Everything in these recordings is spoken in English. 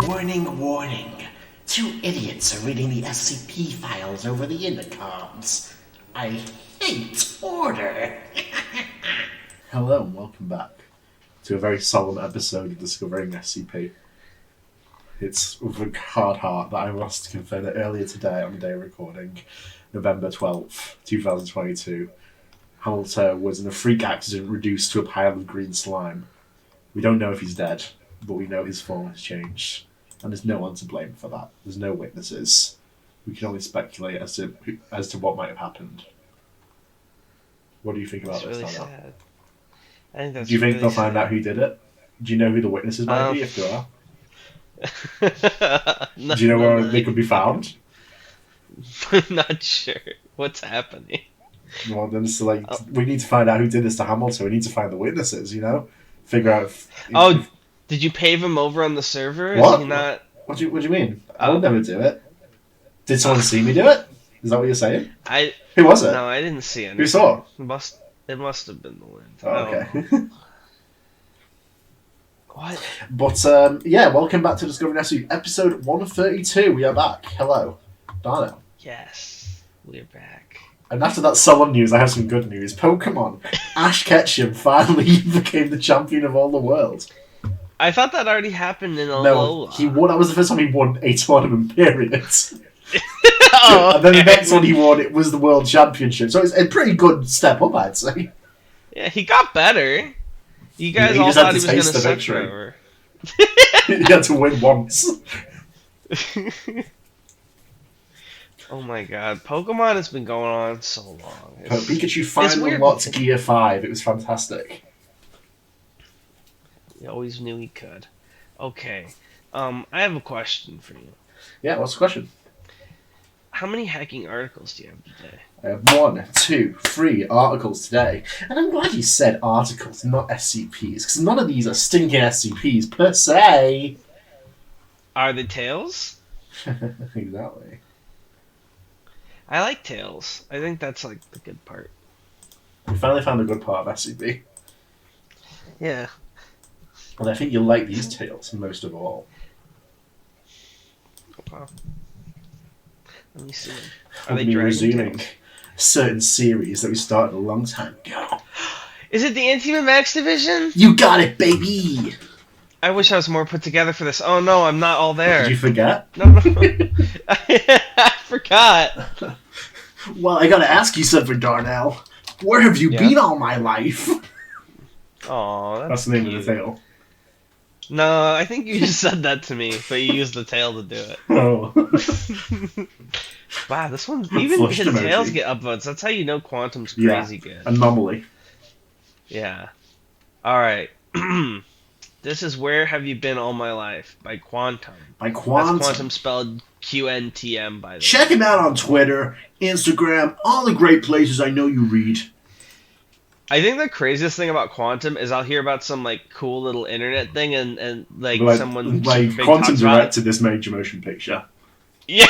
Warning, warning. Two idiots are reading the SCP files over the intercoms. I hate order. Hello and welcome back to a very solemn episode of Discovering SCP. It's with a hard heart that I must convey that earlier today, on the day of recording, November 12th, 2022, Hamiltoe was in a freak accident reduced to a pile of green slime. We don't know if he's dead, but we know his form has changed. And there's no one to blame for that. There's no witnesses. We can only speculate as to what might have happened. What do you think about That's this? really sad. I think that's Do you think really they'll find out who did it? Do you know who the witnesses might be, if there are? No, Do you know where they could be found? I'm not sure what's happening. Well, then it's like, we need to find out who did this to Hamilton. We need to find the witnesses, you know? Figure out if Did you pave him over on the server? What? Is he not... What do you mean? I would never do it. Did someone see me do it? Is that what you're saying? Who was it? No, I didn't see anything. Who saw? It must have been the wind. Oh, okay. What? But, yeah, welcome back to Discovering SCP, episode 132. We are back. Hello. Darnell. Yes, we're back. And after that solemn news, I have some good news. Pokemon, Ash Ketchum finally became the champion of all the world. I thought that already happened in No, Alola. he won. That was the first time he won a tournament period. Oh, And then the okay. next one he won, it was the World Championship. So it's a pretty good step up, I'd say. Yeah, he got better. You guys He all just had thought to he was going taste to the suck victory. forever. He had to win once. Oh my god, Pokemon has been going on so long. Pikachu finally weird. unlocked Gear 5. It was fantastic. He always knew he could. Okay, I have a question for you. Yeah, what's the question? How many hacking articles do you have today? I have 1, 2, 3 articles today. And I'm glad you said articles, not SCPs, because none of these are stinking SCPs per se. Are they tails? Exactly. I like tails. I think that's like the good part. We finally found a good part of SCP. Yeah. And I think you'll like these tales most of all. Wow. Let me see. Are We'll they be dragon resuming tails? a certain series that we started a long time ago. Is it the Antimemetics division? You got it, baby! I wish I was more put together for this. Oh no, I'm not all there. Did you forget? No. I forgot. Well, I gotta ask you something, Darnell. Where have you been all my life? Aw, That's the name of the tale. No, I think you just said that to me, but you used the tail to do it. Oh. Wow, this one, even Flushed his emoji. tails get upvotes. That's how you know Quantum's crazy good. Anomaly. Yeah. Alright. This is Where Have You Been All My Life by Quantum. By Quantum. That's Quantum spelled QNTM, by the way. Check him out on Twitter, Instagram, all the great places I know you read. I think the craziest thing about Quantum is I'll hear about some like cool little internet thing and like someone Like, big Quantum talks about it. directed this major motion picture. Yeah.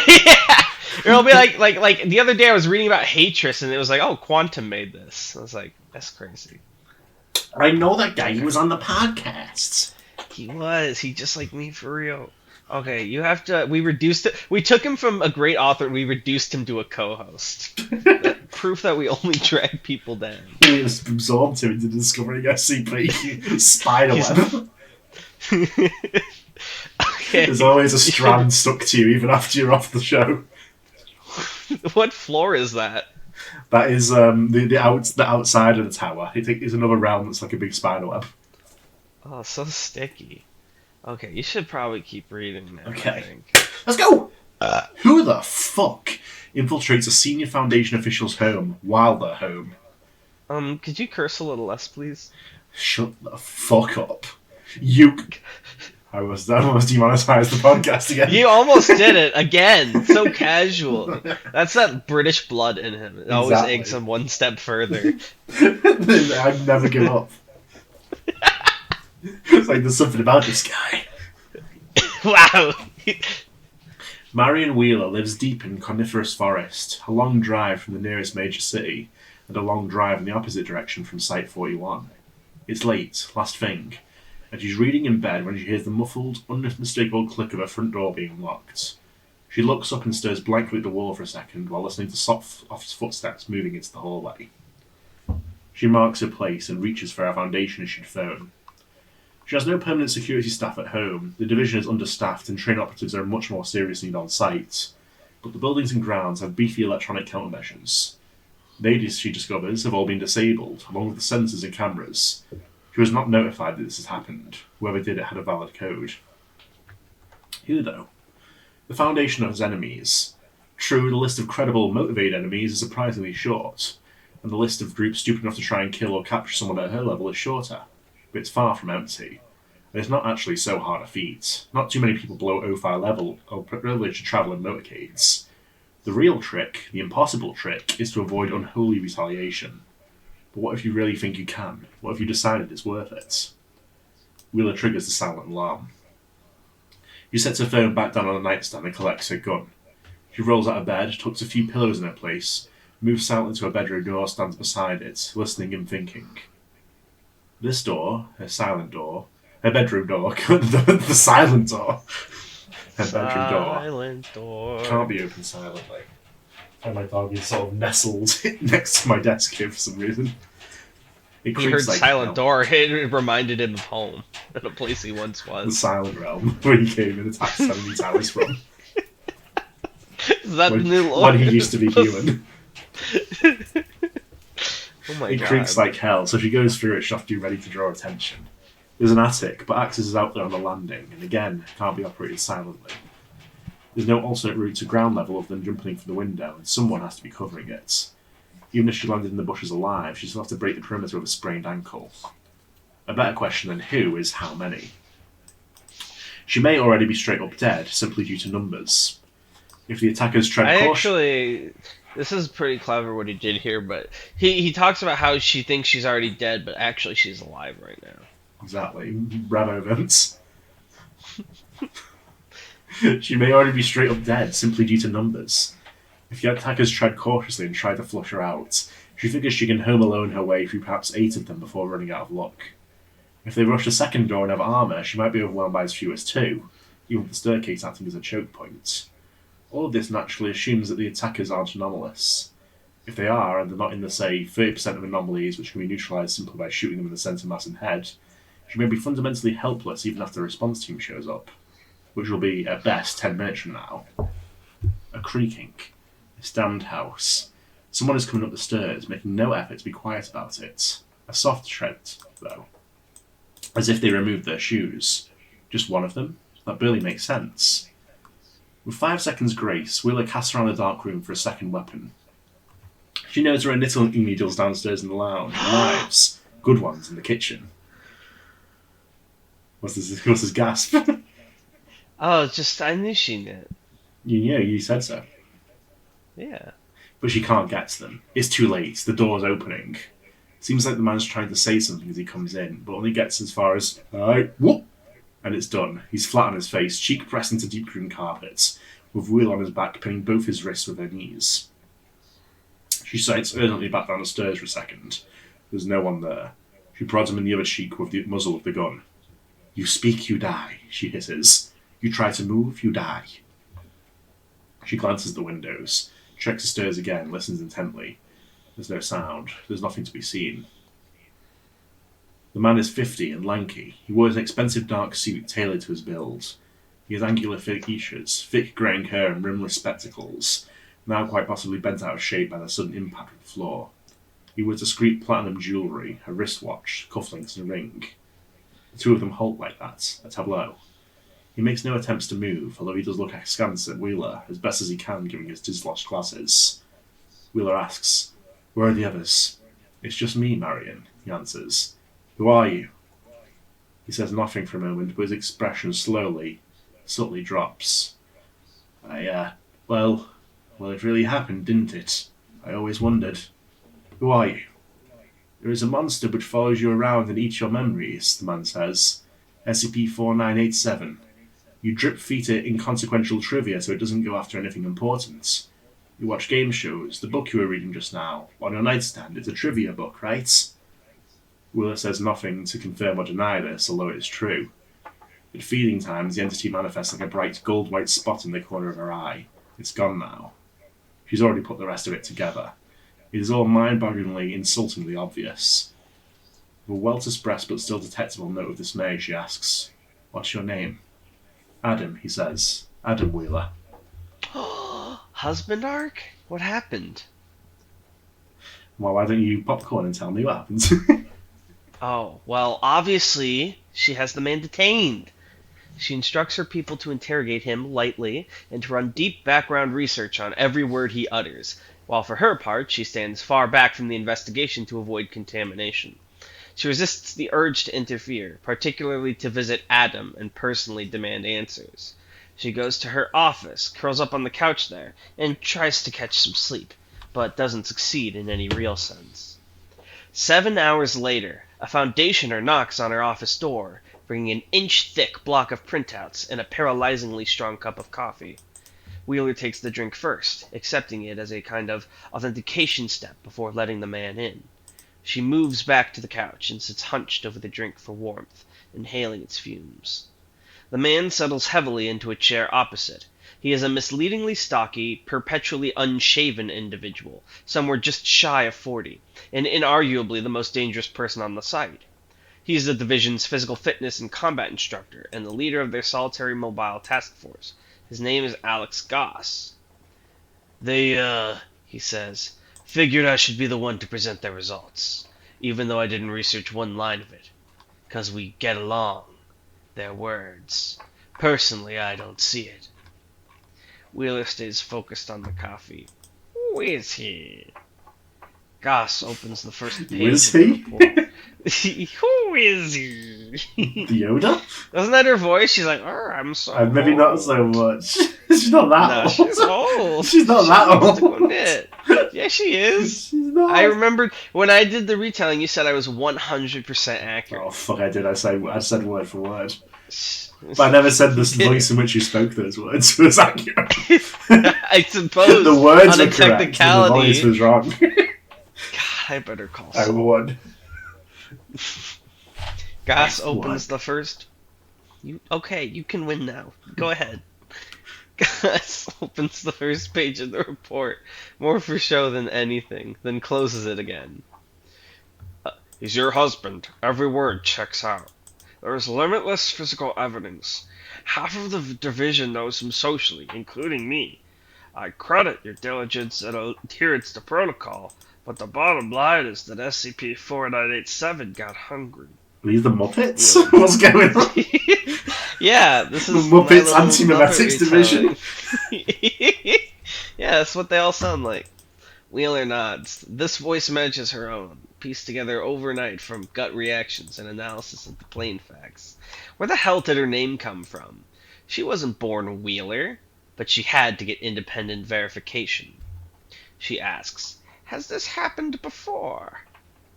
It'll be like the other day I was reading about Hatris and it was like, oh, Quantum made this. I was like, that's crazy. I know that guy. He was on the podcast. He was. He just like me for real. Okay, you have to. We reduced it. We took him from a great author. We reduced him to a co-host. Proof that we only drag people down. We just absorbed him into discovering SCP. Spiderweb. Okay. There's always a strand stuck to you even after you're off the show. What floor is that? That is the outside of the tower. I think there's another realm that's like a big spiderweb. Oh, so sticky. Okay, you should probably keep reading now. Okay. I think. Let's go! Who the fuck infiltrates a senior Foundation official's home while they're home? Could you curse a little less, please? Shut the fuck up. You... I almost demonetized the podcast again. You almost did it again. So casual. That's that British blood in him. It always Exactly. eggs him one step further. I'd never give up. It's like there's something about this guy. Wow. Marion Wheeler lives deep in coniferous forest, a long drive from the nearest major city, and a long drive in the opposite direction from Site 41. It's late, last thing, and she's reading in bed when she hears the muffled, unmistakable click of her front door being locked. She looks up and stares blankly at the wall for a second while listening to soft footsteps moving into the hallway. She marks her place and reaches for her foundation she'd phone. She has no permanent security staff at home. The division is understaffed and trained operatives are much more serious need on site. But the buildings and grounds have beefy electronic countermeasures. They, she discovers, have all been disabled, along with the sensors and cameras. She was not notified that this has happened. Whoever did it had a valid code. Who, though? The Foundation has enemies. True, the list of credible, motivated enemies is surprisingly short, and the list of groups stupid enough to try and kill or capture someone at her level is shorter. But it's far from empty. And it's not actually so hard a feat. Not too many people below O5 level are privileged to travel in motorcades. The real trick, the impossible trick, is to avoid unholy retaliation. But what if you really think you can? What if you decided it's worth it? Wheeler triggers the silent alarm. She sets her phone back down on the nightstand and collects her gun. She rolls out of bed, tucks a few pillows in her place, moves silently to her bedroom door, stands beside it, listening and thinking. This door, her silent door, her bedroom door, the silent door, her bedroom door, can't be opened silently. And my dog is sort of nestled next to my desk here for some reason. He heard like silent door. It reminded him of home, at a place he once was. The Silent Realm, where he came and attacked 70 towers from. Is that when, the new lore? When he used to be human. Oh my it god. creaks like hell, so she goes through it softly, ready to draw attention. There's an attic, but access is out there on the landing, and again, can't be operated silently. There's no alternate route to ground level other than jumping from the window, and someone has to be covering it. Even if she landed in the bushes alive, she'd still have to break the perimeter with a sprained ankle. A better question than who is how many. She may already be straight up dead, simply due to numbers. If the attackers tread caution... This is pretty clever what he did here, but he talks about how she thinks she's already dead, but actually she's alive right now. Exactly. Bravo, Vince. She may already be straight up dead, simply due to numbers. If the attackers tread cautiously and try to flush her out, she figures she can home alone her way through perhaps 8 of them before running out of luck. If they rush the second door and have armour, she might be overwhelmed by as few as 2, even with the staircase acting as a choke point. All of this naturally assumes that the attackers aren't anomalous. If they are, and they're not in the, say, 30% of anomalies which can be neutralised simply by shooting them in the centre mass and head, she may be fundamentally helpless even after the response team shows up, which will be, at best, 10 minutes from now. A creaking. A stand house. Someone is coming up the stairs, making no effort to be quiet about it. A soft tread, though. As if they removed their shoes. Just one of them? That barely makes sense. With 5 seconds grace, Wheeler casts around the dark room for a second weapon. She knows there are knitting needles downstairs in the lounge, and knives, good ones, in the kitchen. What's this gasp? Oh, I knew she knew. You said so. Yeah. But she can't get to them. It's too late, the door's opening. Seems like the man's trying to say something as he comes in, but only gets as far as, "Alright, whoop!" And it's done. He's flat on his face, cheek pressed into deep green carpets, with Wheel on his back, pinning both his wrists with her knees. She sights urgently back down the stairs for a second. There's no one there. She prods him in the other cheek with the muzzle of the gun. "You speak, you die," she hisses. "You try to move, you die." She glances at the windows, checks the stairs again, listens intently. There's no sound. There's nothing to be seen. The man is 50 and lanky. He wears an expensive dark suit tailored to his build. He has angular features, thick greying hair and rimless spectacles, now quite possibly bent out of shape by the sudden impact with the floor. He wears discreet platinum jewellery, a wristwatch, cufflinks and a ring. The two of them halt like that, a tableau. He makes no attempts to move, although he does look askance at Wheeler, as best as he can given his dislodged glasses. Wheeler asks, "Where are the others?" "It's just me, Marion," he answers. "Who are you?" He says nothing for a moment, but his expression subtly drops. Well, it really happened, didn't it? I always wondered. Who are you? There is a monster which follows you around and eats your memories, the man says. SCP-4987. You drip-feed it inconsequential trivia so it doesn't go after anything important. You watch game shows, the book you were reading just now. On your nightstand, it's a trivia book, right? Wheeler says nothing to confirm or deny this, although it is true. At feeding times, the entity manifests like a bright gold-white spot in the corner of her eye. It's gone now. She's already put the rest of it together. It is all mind-bogglingly, insultingly obvious. With a well-expressed but still detectable note of dismay, she asks, "What's your name?" "Adam," he says. "Adam Wheeler." Husband arc? What happened? Well, why don't you popcorn and tell me what happened? Oh, well, obviously, she has the man detained. She instructs her people to interrogate him lightly and to run deep background research on every word he utters, while for her part, she stands far back from the investigation to avoid contamination. She resists the urge to interfere, particularly to visit Adam and personally demand answers. She goes to her office, curls up on the couch there, and tries to catch some sleep, but doesn't succeed in any real sense. 7 hours later, a foundationer knocks on her office door, bringing an inch-thick block of printouts and a paralyzingly strong cup of coffee. Wheeler takes the drink first, accepting it as a kind of authentication step before letting the man in. She moves back to the couch and sits hunched over the drink for warmth, inhaling its fumes. The man settles heavily into a chair opposite. He is a misleadingly stocky, perpetually unshaven individual, somewhere just shy of 40, and inarguably the most dangerous person on the site. He is the division's physical fitness and combat instructor, and the leader of their solitary mobile task force. His name is Alex Goss. "They, he says, figured I should be the one to present their results, even though I didn't research one line of it. 'Cause we get along. Their words. Personally, I don't see it." Wheeler stays focused on the coffee. "Who is he?" Goss opens the first page. Who is he? Who is he? Yoda? Wasn't that her voice? She's like, "Oh, I'm so Maybe old." not so much. She's not that No, old. she's old. She's not that needs to old. go knit. Yeah, she is. She's not. I remembered when I did the retelling, you said I was 100% accurate. Oh, fuck, I did. I said word for word. But I never said the voice in which you spoke those words was accurate. I suppose The words on were a correct, and the technicality. voice was wrong. God, I better call I someone. won. Goss I opens the first. You can win now. Go ahead. Goss opens the first page of the report, more for show than anything, then closes it again. "He's your husband. Every word checks out. There is limitless physical evidence. Half of the division knows him socially, including me. I credit your diligence and adherence to protocol, but the bottom line is that SCP-4987 got hungry." Are these the Muppets? What's going on? Yeah, this is The Muppets my little Antimemetics Muppet division. retelling. Yeah, that's what they all sound like. Wheeler nods. This voice matches her own, pieced together overnight from gut reactions and analysis of the plain facts. Where the hell did her name come from? She wasn't born Wheeler, but she had to get independent verification. She asks, "Has this happened before?"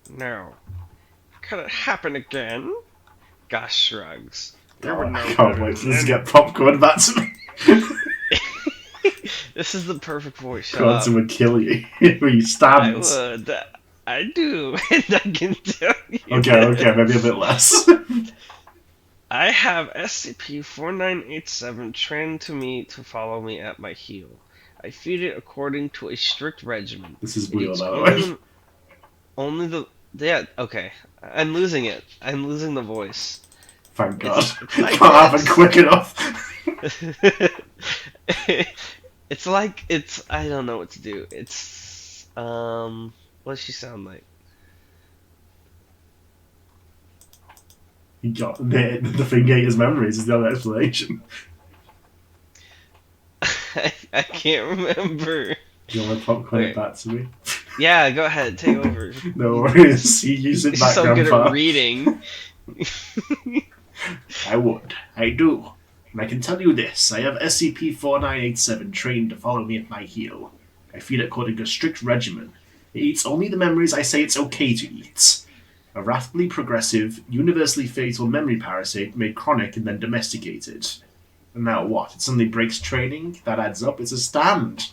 "No." "Could it happen again?" Gosh shrugs. "There were no I can't wait better for this to men." get popcorn back to me. This is the perfect voice. Shut Quantum up. would kill you if you I stand. would. I do, and I can tell you. Okay, maybe a bit less. I have SCP-4987 trained to me to follow me at my heel. I feed it according to a strict regimen. This is It weird, eats by the way. only the... Yeah, okay. I'm losing it. I'm losing the voice. Thank God. It's like Can't happen this. quick enough. I don't know what to do. What does she sound like? He got the thing ate his memories is the other explanation. I can't remember. Do you want to popcorn Okay. it back to me? Yeah, go ahead, take over. No worries. You sit You're back, so good Grandpa. at reading. I would. I do. And I can tell you this. I have SCP-4987 trained to follow me at my heel. I feed it according to a strict regimen. It eats only the memories I say it's okay to eat. A rapidly progressive, universally fatal memory parasite made chronic and then domesticated. And now what? It suddenly breaks training? That adds up. It's a stand.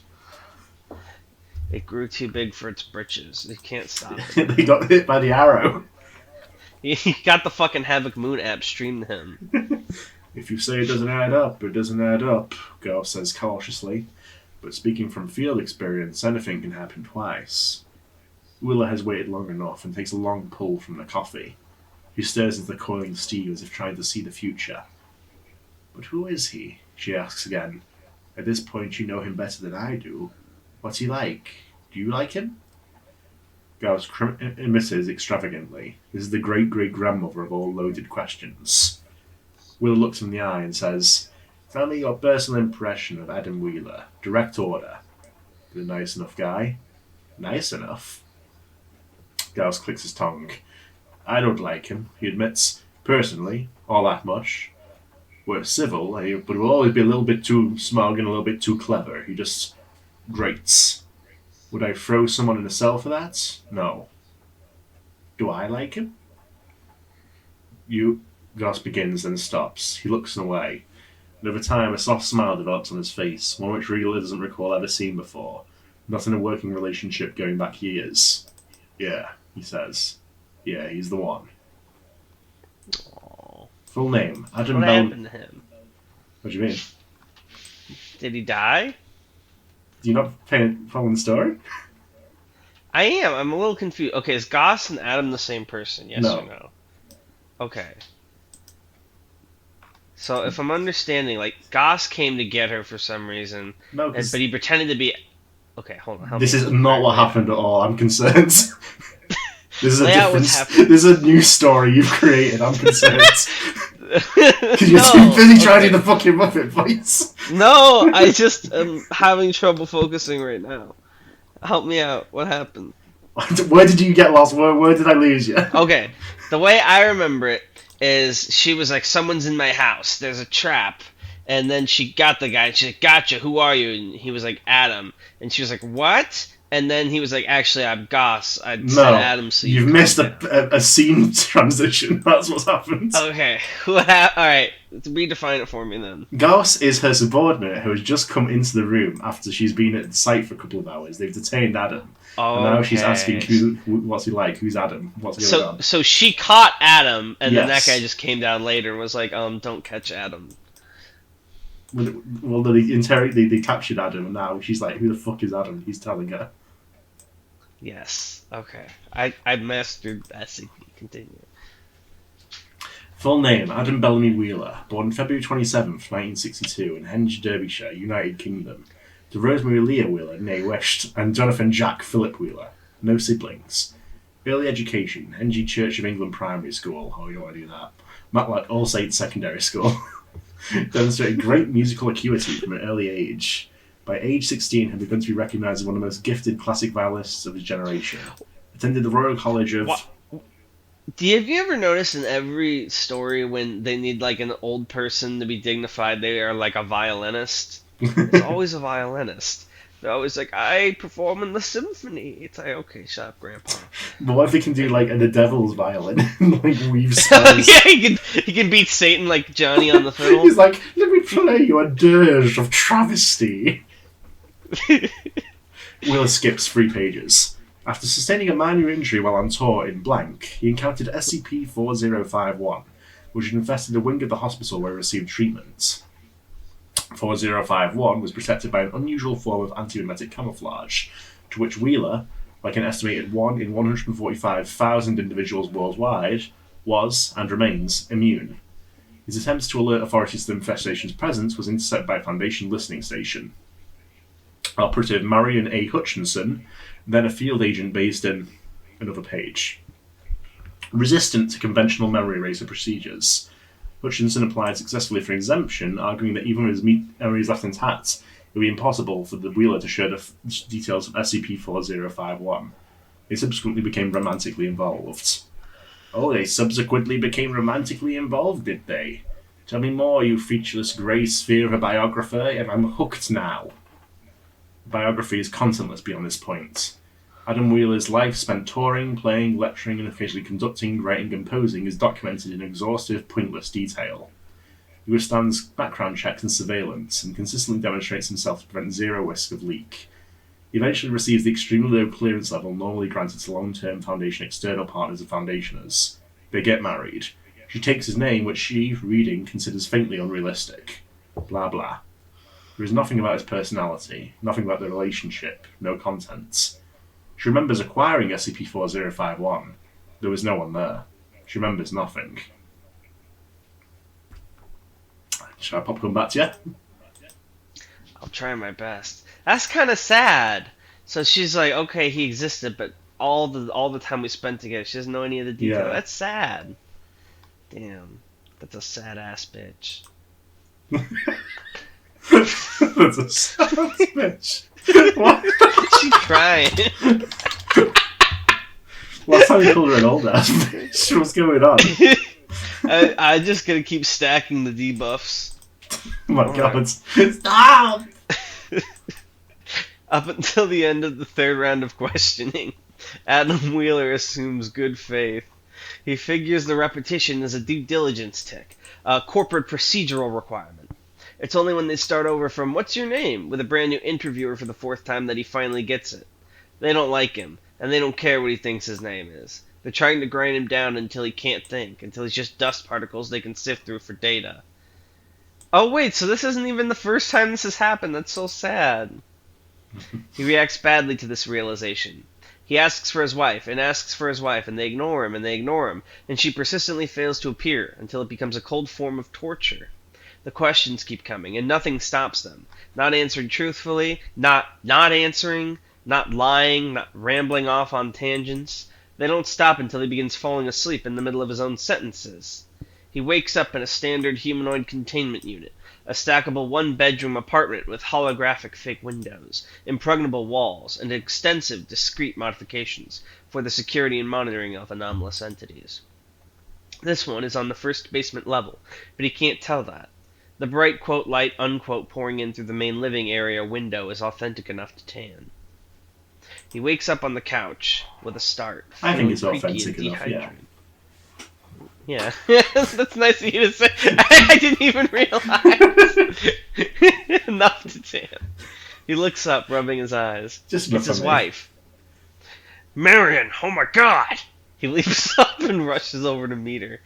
It grew too big for its britches. It can't stop it. They got hit by the arrow. He got the fucking Havoc Moon app streamed to him. If you say it doesn't add up, it doesn't add up, Gauss says cautiously. But speaking from field experience, anything can happen twice. Wheeler has waited long enough and takes a long pull from the coffee. He stares into the coiling steel as if trying to see the future. But who is he? She asks again. At this point, you know him better than I do. What's he like? Do you like him? Gauss emisses extravagantly. This is the great-great-grandmother of all loaded questions. Wheeler looks him in the eye and says, Tell me your personal impression of Adam Wheeler. Direct order. Is a nice enough guy? Nice enough? Gauss clicks his tongue. I don't like him, he admits. Personally, all that much. We're civil, but we'll always be a little bit too smug and a little bit too clever. He just grates. Would I throw someone in a cell for that? No. Do I like him? Gauss begins, then stops. He looks away. And over time, a soft smile develops on his face, one which Wheeler doesn't recall ever seen before. Not in a working relationship going back years. Yeah, he says. Yeah, he's the one. Aww. Full name, Adam What happened to him? What do you mean? Did he die? Do you not following the story? I am. I'm a little confused. Okay, is Goss and Adam the same person? Yes No. or no? Okay. So if I'm understanding, like, Goss came to get her for some reason, No, but he pretended to be... Okay, hold on. this is not what happened at all, I'm concerned. This is a Lay out different... what's happening. This is a new story you've created, I'm concerned. Because you're No, too busy trying okay. to do the fucking Muppet voice. No, I just am having trouble focusing right now. Help me out. What happened? Where did you get lost? Where did I lose you? Okay, the way I remember it is she was like, someone's in my house. There's a trap. And then she got the guy. And she's like, gotcha, who are you? And he was like, Adam. And she was like, what? And then he was like, actually, I'm Goss. I said Adam, so you've missed a scene transition. That's what's happened. Okay, alright, redefine it for me then. Gauss is her subordinate who has just come into the room after she's been at the site for a couple of hours. They've detained Adam. And now she's asking, what's he like? Who's Adam? What's going on? So she caught Adam, and then that Yes. guy just came down later and was like, don't catch Adam. Well, they captured Adam, and now she's like, who the fuck is Adam? He's telling her. Yes, okay. I mastered SCP. Continue. Full name, Adam Bellamy Wheeler, born February 27th, 1962, in Henge, Derbyshire, United Kingdom, to Rosemary Leah Wheeler, née Wisht, and Jonathan Jack Philip Wheeler. No siblings. Early education, Henge Church of England Primary School. Oh, you don't want to do that. Matlock All Saints Secondary School. Demonstrated great musical acuity from an early age. By age 16, had begun to be recognised as one of the most gifted classic violinists of his generation. Attended the Royal College of... What? Have you ever noticed in every story when they need like an old person to be dignified, they are like a violinist? It's always a violinist. They're always like, I perform in the symphony. It's like, okay, shut up, Grandpa. But what if they can do like the devil's violin? Like weave spells. Yeah, he can beat Satan like Johnny on the fiddle. He's like, let me play you a dirge of travesty. Wheeler skips 3 pages. After sustaining a minor injury while on tour in blank, he encountered SCP-4051, which had infested a wing of the hospital where he received treatment. 4051 was protected by an unusual form of antimemetic camouflage, to which Wheeler, like an estimated 1 in 145,000 individuals worldwide, was, and remains, immune. His attempts to alert authorities to the infestation's presence was intercepted by a Foundation listening station. Operative Marion A. Hutchinson, then a field agent based in another page. Resistant to conventional memory eraser procedures, Hutchinson applied successfully for exemption, arguing that even with his memories left intact, it would be impossible for the Wheeler to share the details of SCP-4051. They subsequently became romantically involved. Oh, they subsequently became romantically involved, did they? Tell me more, you featureless grey sphere of a biographer, and I'm hooked now. The biography is contentless beyond this point. Adam Wheeler's life spent touring, playing, lecturing, and occasionally conducting, writing, and posing is documented in exhaustive, pointless detail. He withstands background checks and surveillance, and consistently demonstrates himself to prevent zero risk of leak. He eventually receives the extremely low clearance level normally granted to long-term Foundation external partners and Foundationers. They get married. She takes his name, which she, reading, considers faintly unrealistic. Blah blah. There is nothing about his personality, nothing about the relationship, no contents. She remembers acquiring SCP-4051. There was no one there. She remembers nothing. Shall I popcorn back to you? I'll try my best. That's kind of sad. So she's like, okay, he existed, but all the time we spent together, she doesn't know any of the details. Yeah. That's sad. Damn, that's a sad ass bitch. That's a sad bitch. What? She's crying. Last time you called her an old ass bitch. What's going on? I'm just gonna keep stacking the debuffs. Oh my god. Right. Stop! Up until the end of the third round of questioning, Adam Wheeler assumes good faith. He figures the repetition is a due diligence tick, a corporate procedural requirement. It's only when they start over from, "What's your name?" with a brand new interviewer for the fourth time that he finally gets it. They don't like him, and they don't care what he thinks his name is. They're trying to grind him down until he can't think, until he's just dust particles they can sift through for data. Oh wait, so this isn't even the first time this has happened. That's so sad. He reacts badly to this realization. He asks for his wife, and asks for his wife, and they ignore him, and they ignore him, and she persistently fails to appear, until it becomes a cold form of torture. The questions keep coming, and nothing stops them. Not answered truthfully, not answering, not lying, not rambling off on tangents. They don't stop until he begins falling asleep in the middle of his own sentences. He wakes up in a standard humanoid containment unit, a stackable one-bedroom apartment with holographic fake windows, impregnable walls, and extensive discrete modifications for the security and monitoring of anomalous entities. This one is on the first basement level, but he can't tell that. The bright quote light unquote pouring in through the main living area window is authentic enough to tan. He wakes up on the couch with a start. I think it's feeling creaky authentic and enough, yeah. Yeah, that's nice of you to say. I didn't even realize. Enough to tan. He looks up, rubbing his eyes. Just It's his me. wife. Marion, oh my god! He leaps up and rushes over to meet her.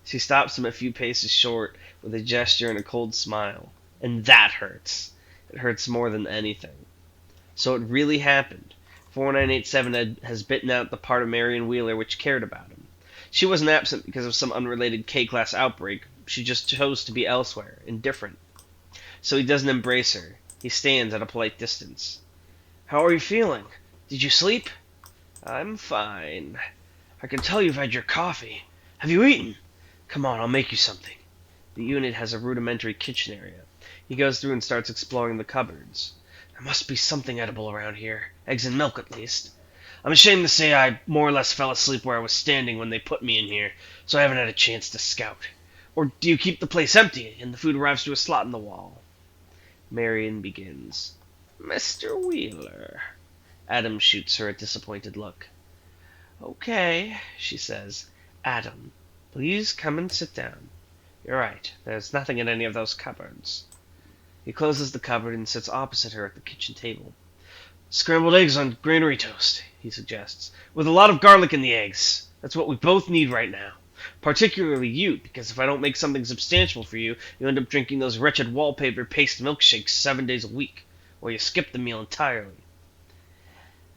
She stops him a few paces short with a gesture and a cold smile. And that hurts. It hurts more than anything. So it really happened. 4987 has bitten out the part of Marion Wheeler which cared about him. She wasn't absent because of some unrelated K-class outbreak. She just chose to be elsewhere, indifferent. So he doesn't embrace her. He stands at a polite distance. How are you feeling? Did you sleep? I'm fine. I can tell you've had your coffee. Have you eaten? Come on, I'll make you something. The unit has a rudimentary kitchen area. He goes through and starts exploring the cupboards. There must be something edible around here. Eggs and milk, at least. I'm ashamed to say I more or less fell asleep where I was standing when they put me in here, so I haven't had a chance to scout. Or do you keep the place empty, and the food arrives through a slot in the wall? Marion begins. Mr. Wheeler. Adam shoots her a disappointed look. Okay, she says. Adam, please come and sit down. You're right, there's nothing in any of those cupboards. He closes the cupboard and sits opposite her at the kitchen table. Scrambled eggs on granary toast, he suggests, with a lot of garlic in the eggs. That's what we both need right now. Particularly you, because if I don't make something substantial for you, you end up drinking those wretched wallpaper paste milkshakes 7 days a week, or you skip the meal entirely.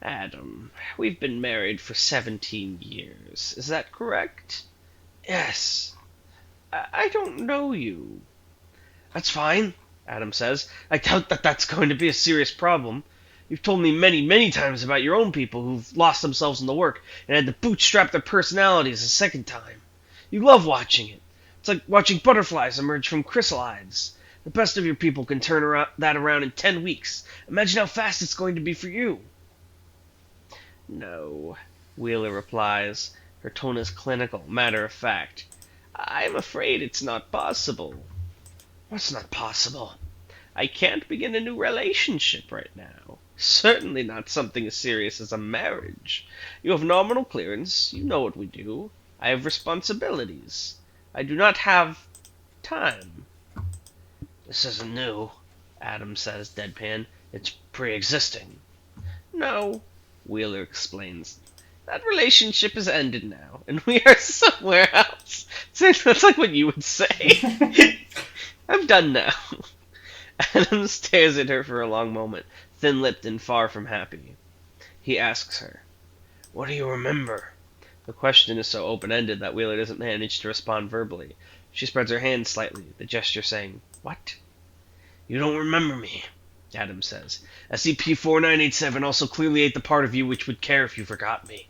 Adam, we've been married for 17 years. Is that correct? Yes. I don't know you. That's fine, Adam says. I doubt that that's going to be a serious problem. You've told me many, many times about your own people who've lost themselves in the work and had to bootstrap their personalities a second time. You love watching it. It's like watching butterflies emerge from chrysalides. The best of your people can turn that around in 10 weeks. Imagine how fast it's going to be for you. No, Wheeler replies. Her tone is clinical, matter-of-fact. I'm afraid it's not possible. What's not possible? I can't begin a new relationship right now. Certainly not something as serious as a marriage. You have nominal clearance. You know what we do. I have responsibilities. I do not have time. This isn't new, Adam says, deadpan. It's pre-existing. No, Wheeler explains. That relationship is ended now, and we are somewhere else. That's like what you would say. I'm done now. Adam stares at her for a long moment, thin-lipped and far from happy. He asks her, "What do you remember?" The question is so open-ended that Wheeler doesn't manage to respond verbally. She spreads her hand slightly, the gesture saying, "What?" "You don't remember me," Adam says. "SCP-4987 also clearly ate the part of you which would care if you forgot me.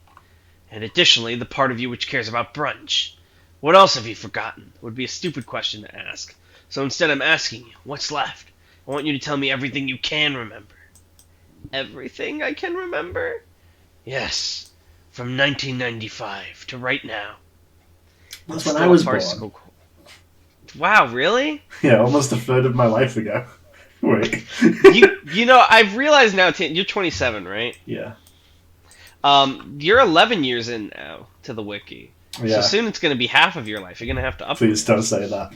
And additionally, the part of you which cares about brunch. What else have you forgotten?" Would be a stupid question to ask. So instead I'm asking you, what's left? I want you to tell me everything you can remember. Everything I can remember? Yes. From 1995 to right now. That's when I was born. Wow, really? Yeah, almost a third of my life ago. Wait. You know, I've realized now, you're 27, right? Yeah. You're 11 years in now to the wiki. Yeah. So soon it's going to be half of your life. You're going to have to Please don't say that.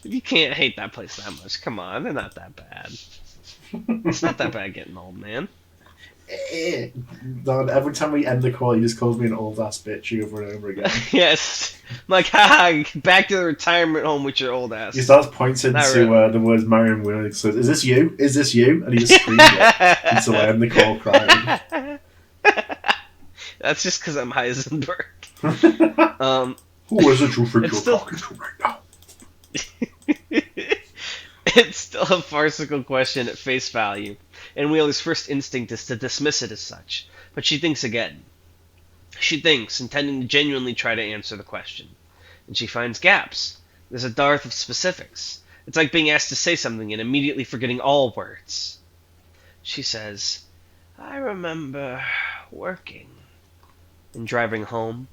You can't hate that place that much. Come on, they're not that bad. It's not that bad getting old, man. Don, every time we end the call, he just calls me an old ass bitch over and over again. Yes. I'm like, haha, back to the retirement home with your old ass. He starts pointing to the words Merriam-Webster. He says, "Is this you? Is this you?" And he just screams it. And so I end the call crying. That's just because I'm Heisenberg. Who is it you think you're talking to right now? It's still a farcical question at face value, and Wheeler's first instinct is to dismiss it as such, but she thinks again. She thinks, intending to genuinely try to answer the question, and she finds gaps. There's a dearth of specifics. It's like being asked to say something and immediately forgetting all words. She says, "I remember working," and driving home,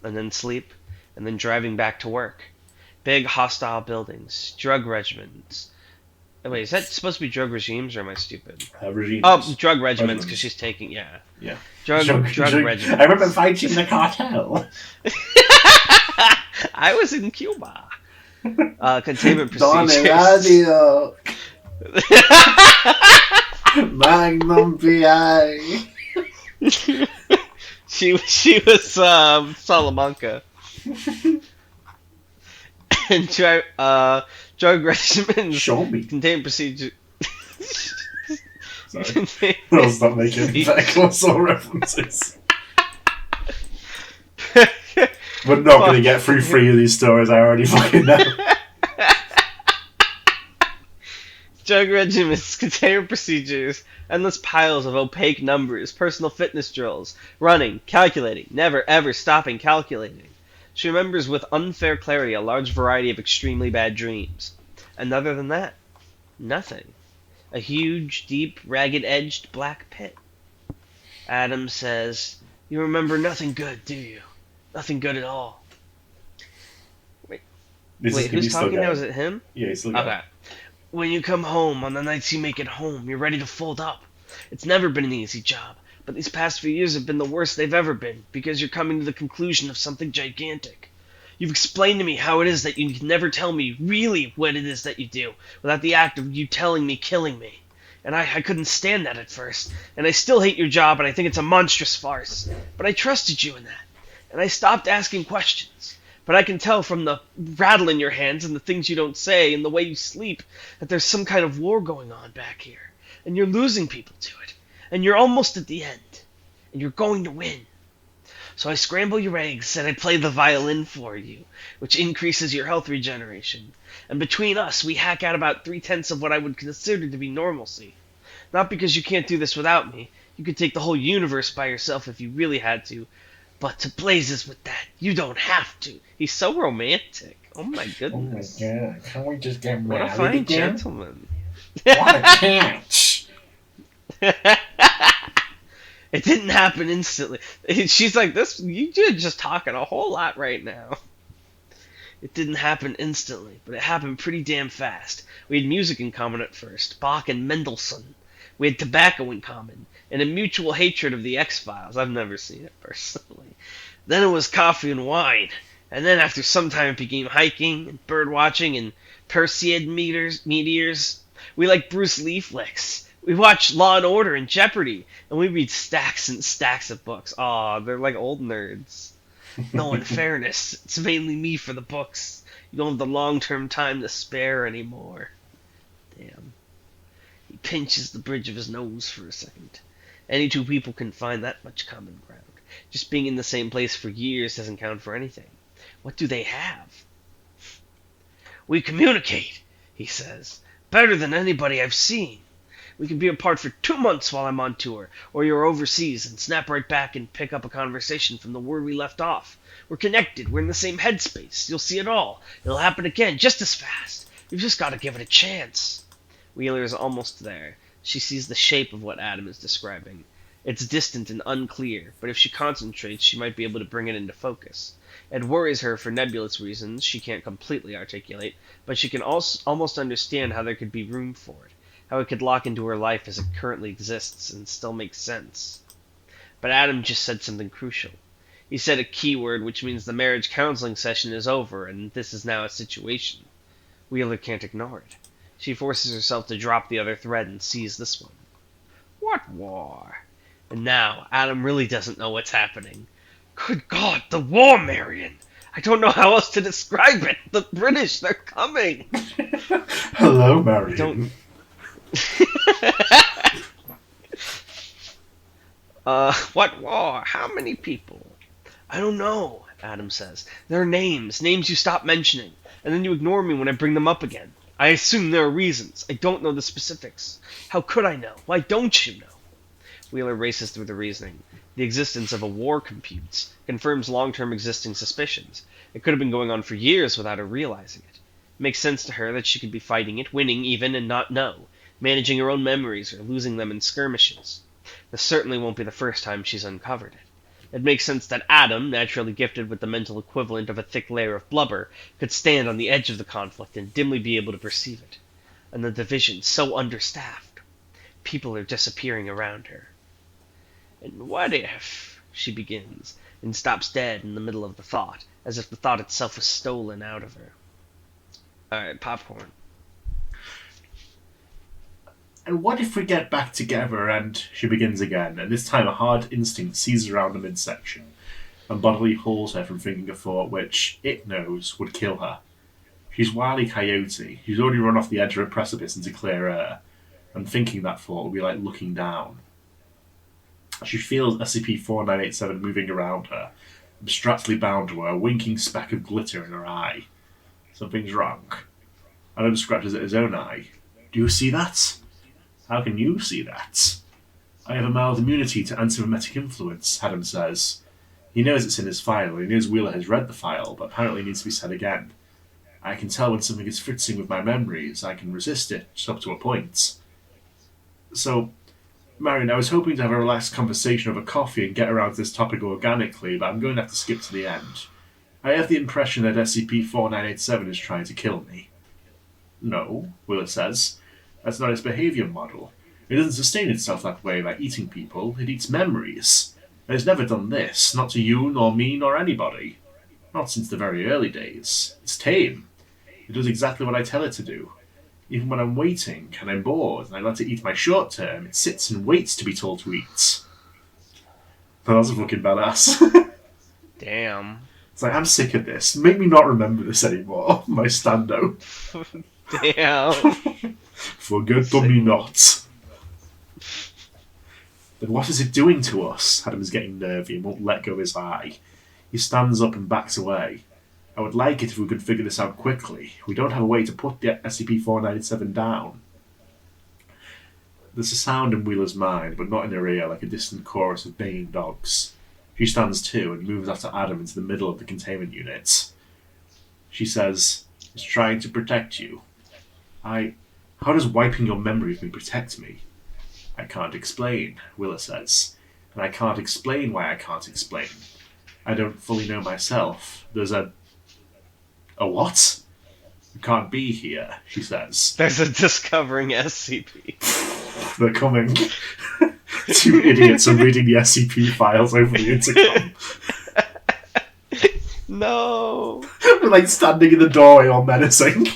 and then sleep, and then driving back to work. Big hostile buildings, drug regimens. Oh, wait, is that supposed to be drug regimes, or am I stupid? Regimes. Oh, drug regimens, because she's taking, yeah. Yeah. Drug regimens. I remember fighting the cartel. I was in Cuba. Containment Don procedures. Radio. Magnum PI. She was Salamanca. And drug regimens. Show me. Containment procedures. Sorry. I'll stop making Better Call Saul references. We're not going to get through 3 of these stories, I already fucking know. Drug regimens, containment procedures, endless piles of opaque numbers, personal fitness drills, running, calculating, never ever stopping calculating. She remembers with unfair clarity a large variety of extremely bad dreams. And other than that, nothing. A huge, deep, ragged-edged black pit. Adam says, "You remember nothing good, do you? Nothing good at all." Wait, who's talking now? Is it him? Yeah, he's still going. Okay. "When you come home, on the nights you make it home, you're ready to fold up. It's never been an easy job, but these past few years have been the worst they've ever been, because you're coming to the conclusion of something gigantic. You've explained to me how it is that you can never tell me really what it is that you do, without the act of you telling me killing me. And I couldn't stand that at first, and I still hate your job, and I think it's a monstrous farce. But I trusted you in that, and I stopped asking questions. But I can tell from the rattle in your hands and the things you don't say and the way you sleep that there's some kind of war going on back here, and you're losing people to it, and you're almost at the end, and you're going to win. So I scramble your eggs and I play the violin for you, which increases your health regeneration. And between us, we hack out about 3/10 of what I would consider to be normalcy. Not because you can't do this without me. You could take the whole universe by yourself if you really had to. But to blazes with that, you don't have to." He's so romantic. Oh my goodness. Oh my god, can't we just get What a married fine again? gentleman. What a catch! It didn't happen instantly. She's like, "This, you're just talking a whole lot right now." It didn't happen instantly, but it happened pretty damn fast. We had music in common at first, Bach and Mendelssohn. We had tobacco in common, and a mutual hatred of the X-Files. I've never seen it personally. Then it was coffee and wine, and then after some time it became hiking and bird watching and Perseid meteors. We liked Bruce Lee flicks, We watch Law and Order and Jeopardy, and we read stacks and stacks of books. Aw, they're like old nerds. No, in fairness, it's mainly me for the books. You don't have the long-term time to spare anymore. Damn. He pinches the bridge of his nose for a second. Any two people can find that much common ground. Just being in the same place for years doesn't count for anything. What do they have? We communicate, he says. Better than anybody I've seen. We can be apart for 2 months while I'm on tour, or you're overseas, and snap right back and pick up a conversation from the word we left off. We're connected. We're in the same headspace. You'll see it all. It'll happen again, just as fast. You've just got to give it a chance. Wheeler is almost there. She sees the shape of what Adam is describing. It's distant and unclear, but if she concentrates, she might be able to bring it into focus. It worries her for nebulous reasons she can't completely articulate, but she can also almost understand how there could be room for it, how it could lock into her life as it currently exists and still make sense. But Adam just said something crucial. He said a key word which means the marriage counseling session is over and this is now a situation. Wheeler can't ignore it. She forces herself to drop the other thread and seize this one. What war? And now, Adam really doesn't know what's happening. Good God, the war, Marion! I don't know how else to describe it. The British, they're coming! Hello, Marion. Don't... What war? How many people? I don't know, Adam says. There are names you stop mentioning, and then you ignore me when I bring them up again. I assume there are reasons. I don't know the specifics. How could I know? Why don't you know? Wheeler races through the reasoning. The existence of a war computes, confirms long-term existing suspicions. It could have been going on for years without her realizing it. It makes sense to her that she could be fighting it, winning even, and not know, managing her own memories or losing them in skirmishes. This certainly won't be the first time she's uncovered it. It makes sense that Adam, naturally gifted with the mental equivalent of a thick layer of blubber, could stand on the edge of the conflict and dimly be able to perceive it. And the division so understaffed. People are disappearing around her. And what if, she begins, and stops dead in the middle of the thought, as if the thought itself was stolen out of her. Alright, popcorn. And what if we get back together and she begins again, and this time a hard instinct seizes her around the midsection, and bodily pulls her from thinking a thought which, it knows, would kill her. She's Wile E. Coyote. She's already run off the edge of a precipice into clear air, and thinking that thought would be like looking down. She feels SCP-4987 moving around her, abstractly bound to her, a winking speck of glitter in her eye. Something's wrong. Adam scratches at his own eye. Do you see that? How can you see that? I have a mild immunity to antimemetic influence, Adam says. He knows it's in his file, he knows Wheeler has read the file, but apparently it needs to be said again. I can tell when something is fritzing with my memories. I can resist it, just up to a point. So, Marion, I was hoping to have a relaxed conversation over coffee and get around to this topic organically, but I'm going to have to skip to the end. I have the impression that SCP-4987 is trying to kill me. No, Wheeler says. That's not its behaviour model. It doesn't sustain itself that way by eating people. It eats memories. It has never done this, not to you, nor me, nor anybody. Not since the very early days. It's tame. It does exactly what I tell it to do. Even when I'm waiting, and I'm bored, and I let it eat my short term, it sits and waits to be told to eat. But that's a fucking badass. Damn. It's like, I'm sick of this. Make me not remember this anymore. My stando. Damn. Forget me not. Then what is it doing to us? Adam is getting nervy and won't let go of his eye. He stands up and backs away. I would like it if we could figure this out quickly. We don't have a way to put the SCP-4987 down. There's a sound in Wheeler's mind, but not in her ear, like a distant chorus of baying dogs. She stands too and moves after Adam into the middle of the containment unit. She says, "It's trying to protect you." How does wiping your memory of me protect me? I can't explain, Wheeler says. And I can't explain why I can't explain. I don't fully know myself. There's a what? You can't be here, she says. There's a discovering SCP. They're coming. Two idiots are reading the SCP files over the intercom. No. We're like standing in the doorway all menacing.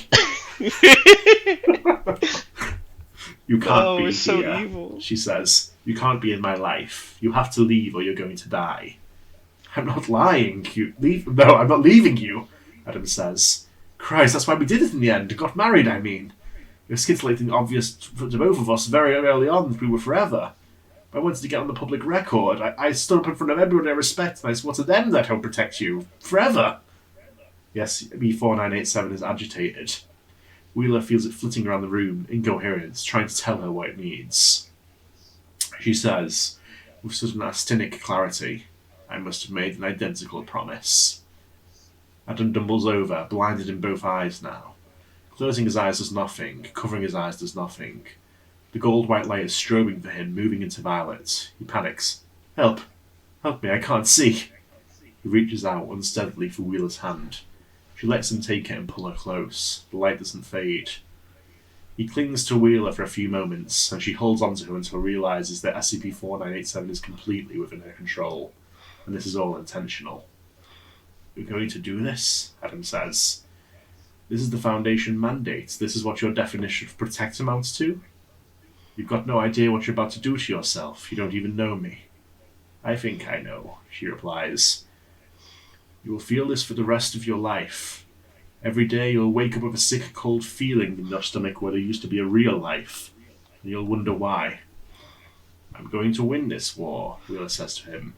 You can't be we're so here, evil. she says. You can't be in my life. You have to leave or you're going to die. I'm not lying. No, I'm not leaving you, Adam says. Christ, that's why we did it in the end. Got married, I mean. It was scintillating obvious to both of us very early on that we were forever. I wanted to get on the public record. I stood up in front of everyone I respect and I swore to them that I'll protect you. Forever. Yes, B4987 is agitated. Wheeler feels it flitting around the room, incoherent, trying to tell her what it needs. She says, with sudden astenic clarity, I must have made an identical promise. Adam dumbles over, blinded in both eyes now. Closing his eyes does nothing, covering his eyes does nothing. The gold-white light is strobing for him, moving into violet. He panics. Help! Help me, I can't see! He reaches out unsteadily for Wheeler's hand. She lets him take it and pull her close. The light doesn't fade. He clings to Wheeler for a few moments, and she holds onto him until realises that SCP-4987 is completely within her control, and this is all intentional. You're going to do this? Adam says. This is the Foundation mandate. This is what your definition of protect amounts to? You've got no idea what you're about to do to yourself. You don't even know me. I think I know, she replies. You will feel this for the rest of your life. Every day you'll wake up with a sick, cold feeling in your stomach where there used to be a real life, and you'll wonder why. I'm going to win this war, Wheeler says to him.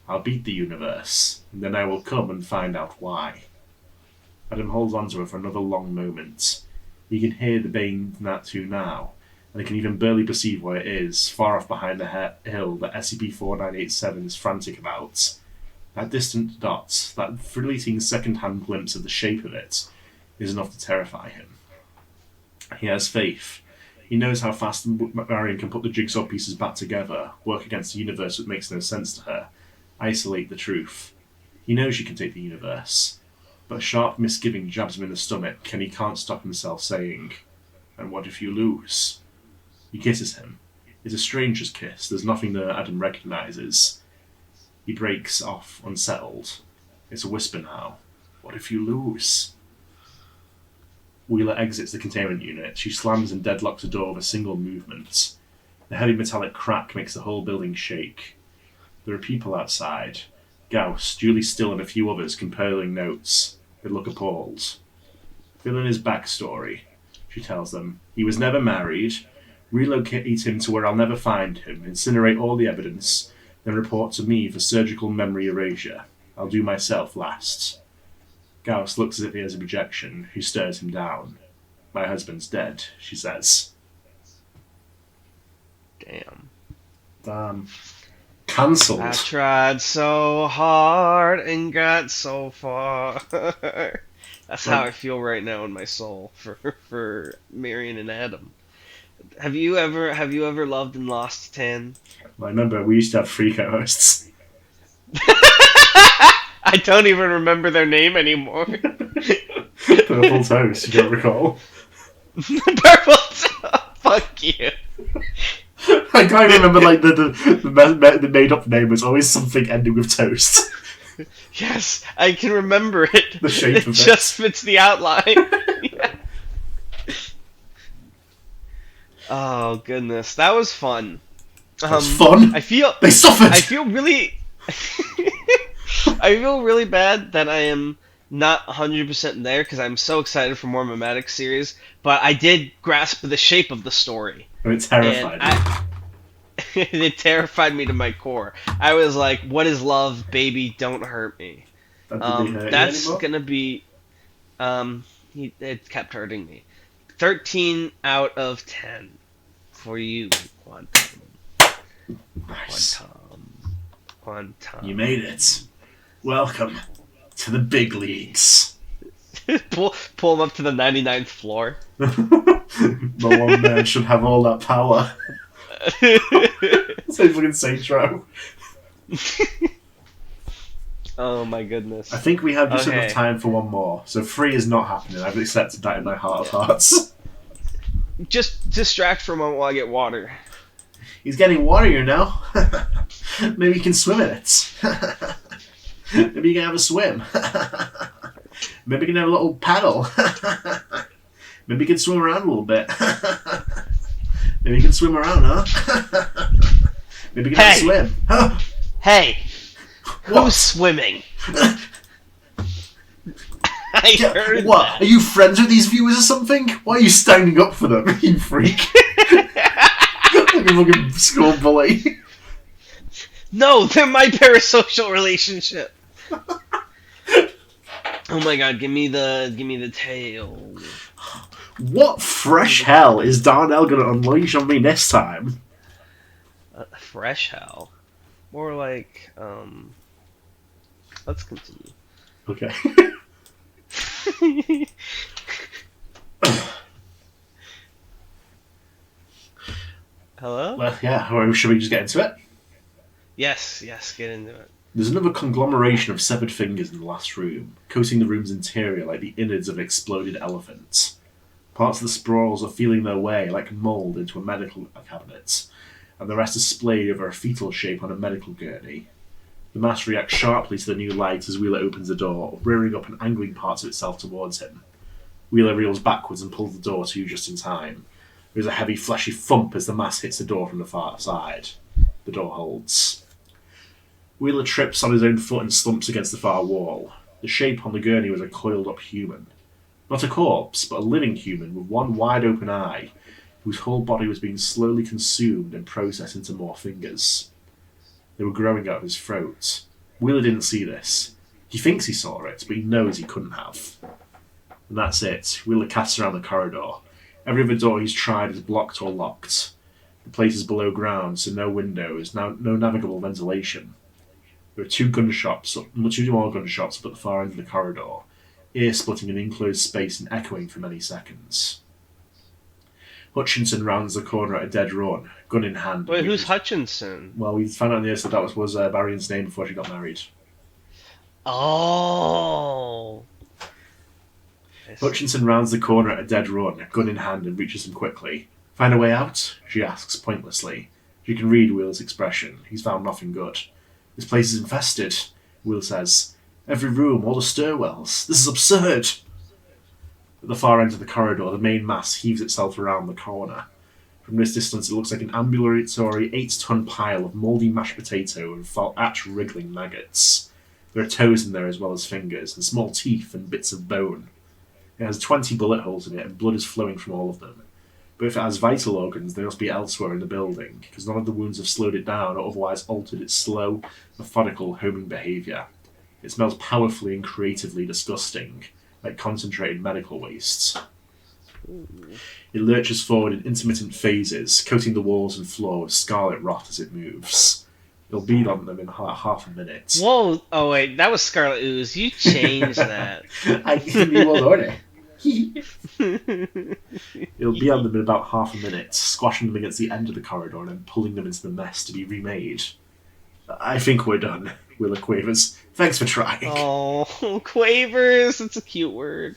I'll beat the universe, and then I will come and find out why. Adam holds on to her for another long moment. He can hear the baying Natu now, and he can even barely perceive where it is, far off behind the hill that SCP-4987 is frantic about. That distant dot, that fleeting second-hand glimpse of the shape of it, is enough to terrify him. He has faith. He knows how fast Marion can put the jigsaw pieces back together, work against a universe that makes no sense to her, isolate the truth. He knows she can take the universe, but a sharp misgiving jabs him in the stomach, and he can't stop himself saying, and what if you lose? He kisses him. It's a stranger's kiss. There's nothing that Adam recognises. He breaks off, unsettled. It's a whisper now. What if you lose? Wheeler exits the containment unit. She slams and deadlocks the door with a single movement. The heavy metallic crack makes the whole building shake. There are people outside. Gauss, Julie Still, and a few others compiling notes. They look appalled. Fill in his backstory, she tells them. He was never married. Relocate him to where I'll never find him. Incinerate all the evidence. Then report to me for surgical memory erasure. I'll do myself last. Gauss looks as if he has a projection, who stares him down. My husband's dead, she says. Damn. Cancelled. I tried so hard and got so far. That's how I feel right now in my soul for Marion and Adam. Have you ever loved and lost 10? I remember we used to have free co-hosts. I don't even remember their name anymore. Purple Toast, you don't recall? Purple fuck you. I can't remember like the made up name was always something ending with toast. Yes, I can remember it. The shape of it. It just fits the outline. Yeah. Oh goodness, that was fun. That's fun. They suffered. I feel really bad that I am not 100% there because I'm so excited for more Memetics series, but I did grasp the shape of the story. Oh, it terrified me. It terrified me to my core. I was like, what is love, baby? Don't hurt me. That's gonna be it kept hurting me. 13 out of 10 for you, Quantum. Nice. Quantum. You made it. Welcome to the big leagues. pull him up to the 99th floor. The one man should have all that power. Sounds like Saints Row. Oh my goodness. I think we have just enough time for one more. So 3 is not happening. I've accepted that in my heart of hearts. Just distract for a moment while I get water. He's getting water, you know. Maybe you can swim in it. Maybe you can have a swim. Maybe you can have a little paddle. Maybe you can swim around a little bit. Maybe you can swim around, huh? Maybe you can Hey! swim. Huh? Hey! What? Who's swimming? I heard What? that. Are you friends with these viewers or something? Why are you standing up for them, you freak? Like a fucking school bully. No, they're my parasocial relationship. Oh my god, give me the tail. What fresh hell is Darnell going to unleash on me this time? Fresh hell. More like, let's continue. Okay. Hello? Well, yeah, or should we just get into it? Yes, get into it. There's another conglomeration of severed fingers in the last room, coating the room's interior like the innards of an exploded elephant. Parts of the sprawls are feeling their way like mould into a medical cabinet, and the rest are splayed over a fetal shape on a medical gurney. The mass reacts sharply to the new light as Wheeler opens the door, rearing up and angling parts of itself towards him. Wheeler reels backwards and pulls the door to just in time. There is a heavy, fleshy thump as the mass hits the door from the far side. The door holds. Wheeler trips on his own foot and slumps against the far wall. The shape on the gurney was a coiled-up human. Not a corpse, but a living human with one wide-open eye, whose whole body was being slowly consumed and processed into more fingers. They were growing out of his throat. Wheeler didn't see this. He thinks he saw it, but he knows he couldn't have. And that's it. Wheeler casts around the corridor. Every other door he's tried is blocked or locked. The place is below ground, so no windows, no navigable ventilation. There are two more gun shops up at the far end of the corridor, ear-splitting an enclosed space and echoing for many seconds. Hutchinson rounds the corner at a dead run, gun in hand. Wait, who's Hutchinson? Well, we found out in the episode that was Barion's name before she got married. Oh. Hutchinson rounds the corner at a dead run, gun in hand, and reaches him quickly. Find a way out? She asks, pointlessly. She can read Wheeler's expression. He's found nothing good. This place is infested, Wheeler says. Every room, all the stairwells. This is absurd. At the far end of the corridor, the main mass heaves itself around the corner. From this distance, it looks like an ambulatory 8-ton pile of mouldy mashed potato and fat wriggling maggots. There are toes in there as well as fingers, and small teeth and bits of bone. It has 20 bullet holes in it, and blood is flowing from all of them. But if it has vital organs, they must be elsewhere in the building, because none of the wounds have slowed it down or otherwise altered its slow, methodical homing behaviour. It smells powerfully and creatively disgusting, like concentrated medical wastes. It lurches forward in intermittent phases, coating the walls and floor with scarlet rot as it moves. It'll beat on them in half a minute. Whoa! Oh wait, that was Scarlet Ooze. You changed that. I give you all order. It'll be on them in about half a minute, squashing them against the end of the corridor and then pulling them into the mess to be remade. I think we're done, Wheeler quavers. Thanks for trying. Oh, quavers! It's a cute word.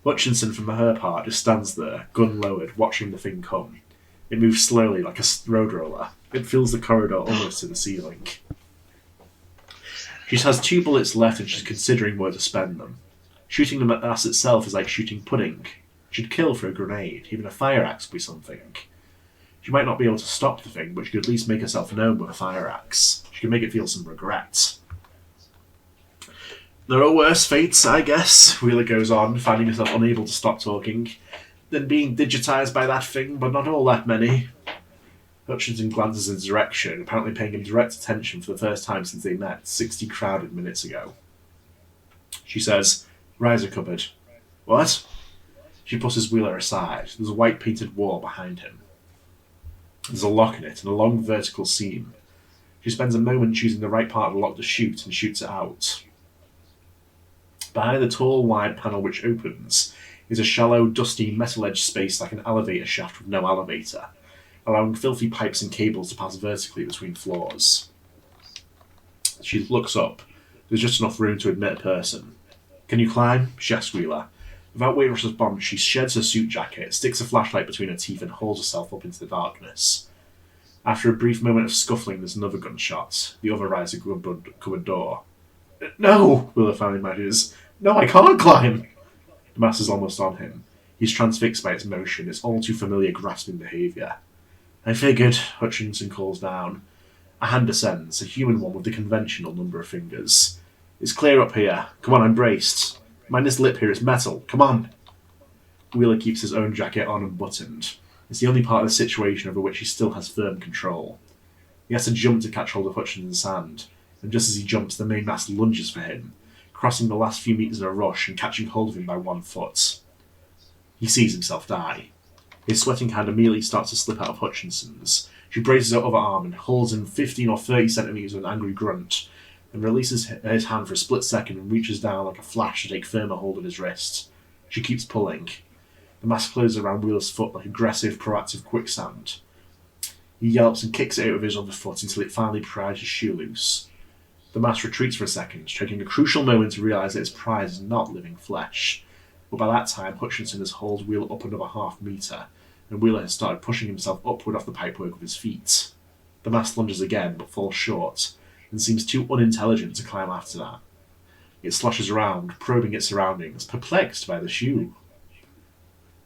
Hutchinson, from her part, just stands there, gun lowered, watching the thing come. It moves slowly, like a road roller. It fills the corridor almost to the ceiling. She has 2 bullets left and she's considering where to spend them. Shooting them at the ass itself is like shooting pudding. She'd kill for a grenade, even a fire axe would be something. She might not be able to stop the thing, but she could at least make herself known with a fire axe. She could make it feel some regret. There are worse fates, I guess, Wheeler goes on, finding herself unable to stop talking, than being digitised by that thing, but not all that many. Hutchinson glances in his direction, apparently paying him direct attention for the first time since they met 60 crowded minutes ago. She says, "Riser cupboard." What? She pushes Wheeler aside. There's a white painted wall behind him. There's a lock in it and a long vertical seam. She spends a moment choosing the right part of the lock to shoot and shoots it out. Behind the tall, wide panel which opens is a shallow, dusty, metal-edged space like an elevator shaft with no elevator, allowing filthy pipes and cables to pass vertically between floors. She looks up. There's just enough room to admit a person. "Can you climb?" she asks Wheeler. Without waiting for a response, she sheds her suit jacket, sticks a flashlight between her teeth and hauls herself up into the darkness. After a brief moment of scuffling, there's another gunshot. The other rises a cupboard door. "No!" Wheeler finally manages. "No, I can't climb!" The mass is almost on him. He's transfixed by its motion, its all too familiar grasping behaviour. I figured, Hutchinson calls down. A hand descends, a human one with the conventional number of fingers. It's clear up here. Come on, I'm braced. Mind this lip here, it's metal. Come on. Wheeler keeps his own jacket on and buttoned. It's the only part of the situation over which he still has firm control. He has to jump to catch hold of Hutchinson's hand, and just as he jumps, the mainmast lunges for him, crossing the last few metres in a rush and catching hold of him by one foot. He sees himself die. His sweating hand immediately starts to slip out of Hutchinson's. She braces her other arm and holds him 15 or 30 centimetres with an angry grunt, and releases his hand for a split second and reaches down like a flash to take firmer hold of his wrist. She keeps pulling. The mask closes around Wheeler's foot like aggressive, proactive quicksand. He yelps and kicks it out of his other foot until it finally pries his shoe loose. The mask retreats for a second, taking a crucial moment to realise that its prize is not living flesh. But by that time, Hutchinson has hauled Wheeler up another half metre, and Wheeler has started pushing himself upward off the pipework with his feet. The mask lunges again, but falls short, and seems too unintelligent to climb after that. It sloshes around, probing its surroundings, perplexed by the shoe.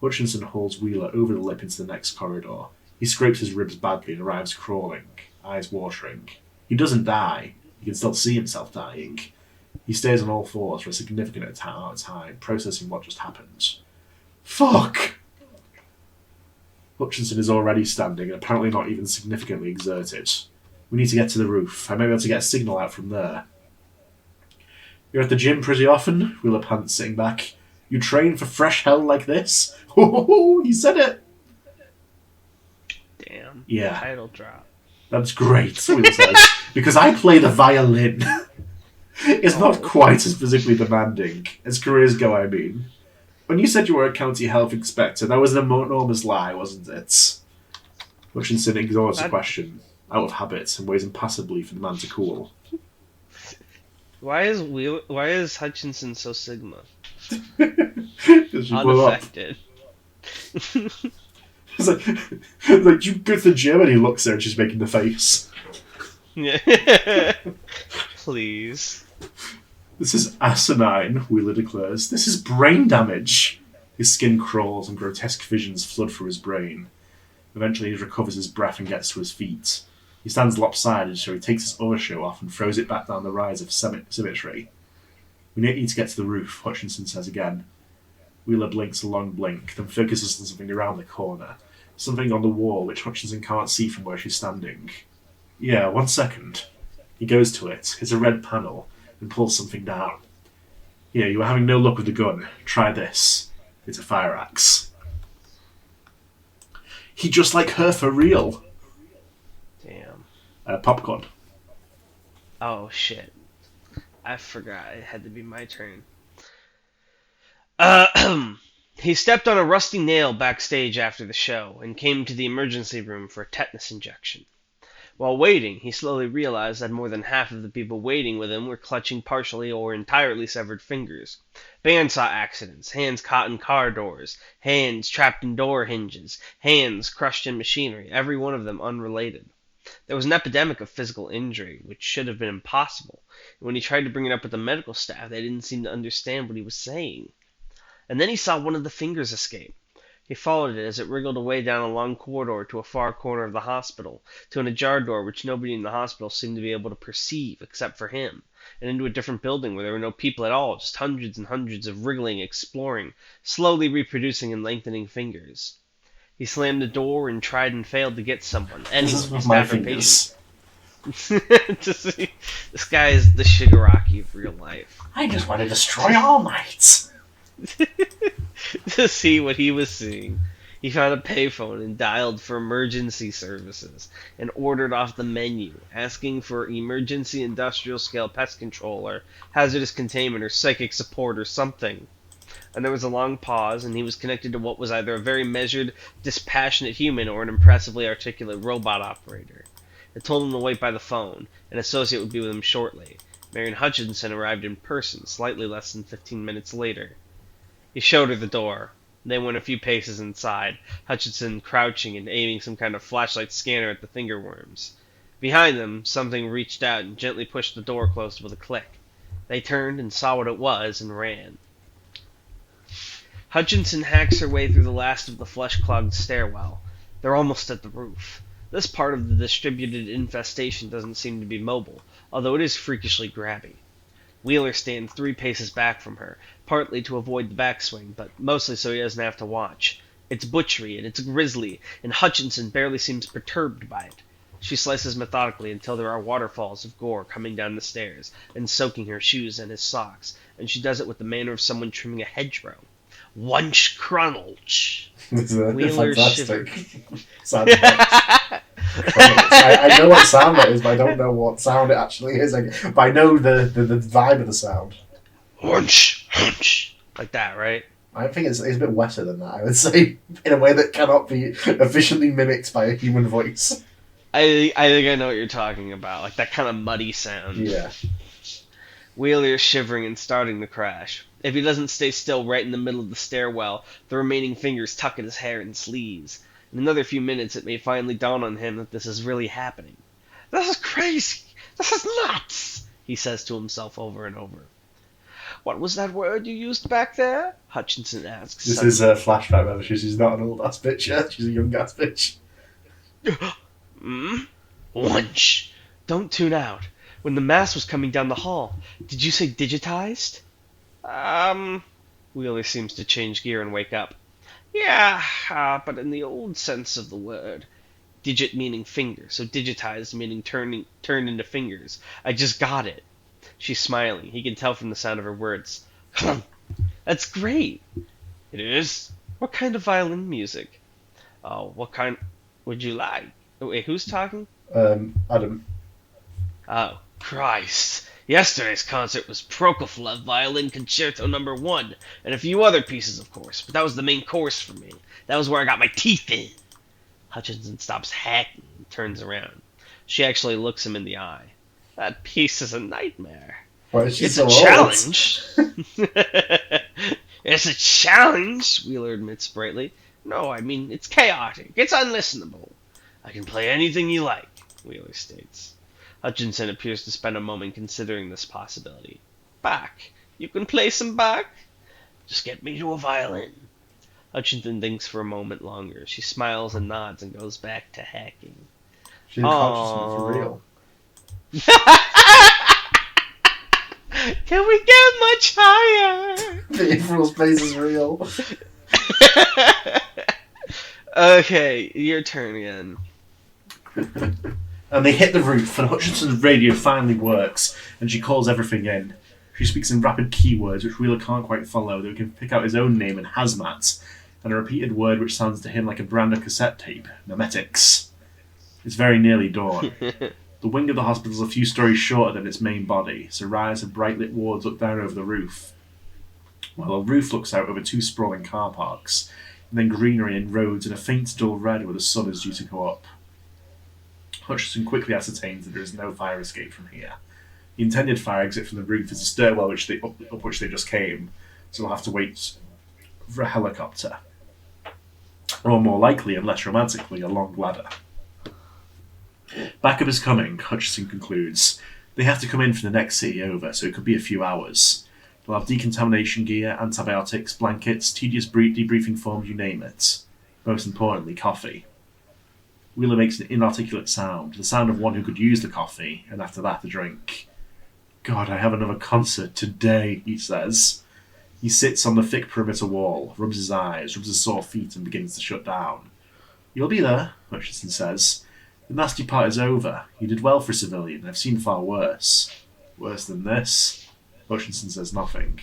Hutchinson hauls Wheeler over the lip into the next corridor. He scrapes his ribs badly and arrives crawling, eyes watering. He doesn't die. He can still see himself dying. He stays on all fours for a significant amount of time, processing what just happened. Fuck! Hutchinson is already standing and apparently not even significantly exerted. We need to get to the roof. I may be able to get a signal out from there. You're at the gym pretty often? Wheeler pants, sitting back. You train for fresh hell like this? Oh, he said it! Damn. Yeah. Title drop. That's great, Wheeler says. Because I play the violin. It's not quite as physically demanding. As careers go, I mean. When you said you were a county health inspector, that was an enormous lie, wasn't it? Hutchinson ignores the question, out of habit, and waits impassively for the man to cool. Why is Hutchinson so Sigma? Unaffected. It's like you go to the gym and he looks there and she's making the face. Yeah. Please. This is asinine, Wheeler declares. This is brain damage. His skin crawls and grotesque visions flood through his brain. Eventually he recovers his breath and gets to his feet. He stands lopsided, so he takes his other shoe off and throws it back down the rise of symmetry. We need to get to the roof, Hutchinson says again. Wheeler blinks a long blink, then focuses on something around the corner. Something on the wall which Hutchinson can't see from where she's standing. Yeah, 1 second. He goes to it, hits a red panel, and pulls something down. Yeah, you were having no luck with the gun. Try this. It's a fire axe. He just like her for real. Damn. Popcorn. Oh, shit. I forgot. It had to be my turn. He stepped on a rusty nail backstage after the show and came to the emergency room for a tetanus injection. While waiting, he slowly realized that more than half of the people waiting with him were clutching partially or entirely severed fingers. Bandsaw accidents, hands caught in car doors, hands trapped in door hinges, hands crushed in machinery, every one of them unrelated. There was an epidemic of physical injury, which should have been impossible, and when he tried to bring it up with the medical staff, they didn't seem to understand what he was saying. And then he saw one of the fingers escape. He followed it as it wriggled away down a long corridor to a far corner of the hospital, to an ajar door which nobody in the hospital seemed to be able to perceive except for him, and into a different building where there were no people at all, just hundreds and hundreds of wriggling, exploring, slowly reproducing and lengthening fingers. He slammed the door and tried and failed to get someone, anyone, staff or patient. This guy is the Shigaraki of real life. I just want to destroy All Might. To see what he was seeing, he found a payphone and dialed for emergency services and ordered off the menu, asking for emergency industrial scale pest control or hazardous containment or psychic support or something. And there was a long pause, and he was connected to what was either a very measured, dispassionate human or an impressively articulate robot operator. It told him to wait by the phone. An associate would be with him shortly. Marion Hutchinson arrived in person, slightly less than 15 minutes later. He showed her the door. They went a few paces inside, Hutchinson crouching and aiming some kind of flashlight scanner at the finger worms. Behind them, something reached out and gently pushed the door closed with a click. They turned and saw what it was and ran. Hutchinson hacks her way through the last of the flesh-clogged stairwell. They're almost at the roof. This part of the distributed infestation doesn't seem to be mobile, although it is freakishly grabby. Wheeler stands 3 paces back from her, partly to avoid the backswing, but mostly so he doesn't have to watch. It's butchery, and it's grisly, and Hutchinson barely seems perturbed by it. She slices methodically until there are waterfalls of gore coming down the stairs, and soaking her shoes and his socks, and she does it with the manner of someone trimming a hedgerow. Wunch crunch. It's a Wheeler fantastic shivered. sound effect. I know what sound that is, but I don't know what sound it actually is. But I know the vibe of the sound. Wunch, hunch. Like that, right? I think it's a bit wetter than that, I would say, in a way that cannot be efficiently mimicked by a human voice. I think I know what you're talking about, like that kind of muddy sound. Yeah. Wheeler is shivering and starting to crash. If he doesn't stay still right in the middle of the stairwell, the remaining fingers tuck at his hair and sleeves. In another few minutes, it may finally dawn on him that this is really happening. This is crazy! This is nuts! He says to himself over and over. What was that word you used back there? Hutchinson asks. This is a flashback, remember? She's not an old-ass bitch yet. She's a young-ass bitch. Wunch! Don't tune out. When the mass was coming down the hall, did you say digitized? Wheeler seems to change gear and wake up. Yeah, but in the old sense of the word. Digit meaning finger, so digitized meaning turned into fingers. I just got it. She's smiling. He can tell from the sound of her words. That's great. It is? What kind of violin music? Oh, what kind would you like? Wait, who's talking? Adam. Oh, Christ. Yesterday's concert was Prokofiev Violin Concerto No. 1, and a few other pieces, of course, but that was the main course for me. That was where I got my teeth in. Hutchinson stops hacking and turns around. She actually looks him in the eye. That piece is a nightmare. Why is she It's so a old? challenge. It's a challenge, Wheeler admits brightly. No, I mean, it's chaotic. It's unlistenable. I can play anything you like, Wheeler states. Hutchinson appears to spend a moment considering this possibility. Bach. You can play some Bach? Just get me to a violin. Hutchinson thinks for a moment longer. She smiles and nods and goes back to hacking. She's conscious for real. Can we get much higher? The infernal space is real. Okay, your turn again. And they hit the roof, and Hutchinson's radio finally works, and she calls everything in. She speaks in rapid keywords, which Wheeler can't quite follow, though he can pick out his own name in hazmat, and a repeated word which sounds to him like a brand of cassette tape, Memetics. It's very nearly dawn. The wing of the hospital is a few stories shorter than its main body, so rise of bright-lit wards look down over the roof, while a roof looks out over 2 sprawling car parks, and then greenery and roads in a faint dull red where the sun is due to go up. Hutchinson quickly ascertains that there is no fire escape from here. The intended fire exit from the roof is the stairwell up which they just came, so they'll have to wait for a helicopter. Or more likely, and less romantically, a long ladder. Backup is coming, Hutchinson concludes. They have to come in for the next city over, so it could be a few hours. They'll have decontamination gear, antibiotics, blankets, tedious debriefing forms, you name it. Most importantly, coffee. Wheeler makes an inarticulate sound, the sound of one who could use the coffee, and after that, the drink. God, I have another concert today, he says. He sits on the thick perimeter wall, rubs his eyes, rubs his sore feet, and begins to shut down. You'll be there, Hutchinson says. The nasty part is over. You did well for a civilian. I've seen far worse. Worse than this? Hutchinson says nothing.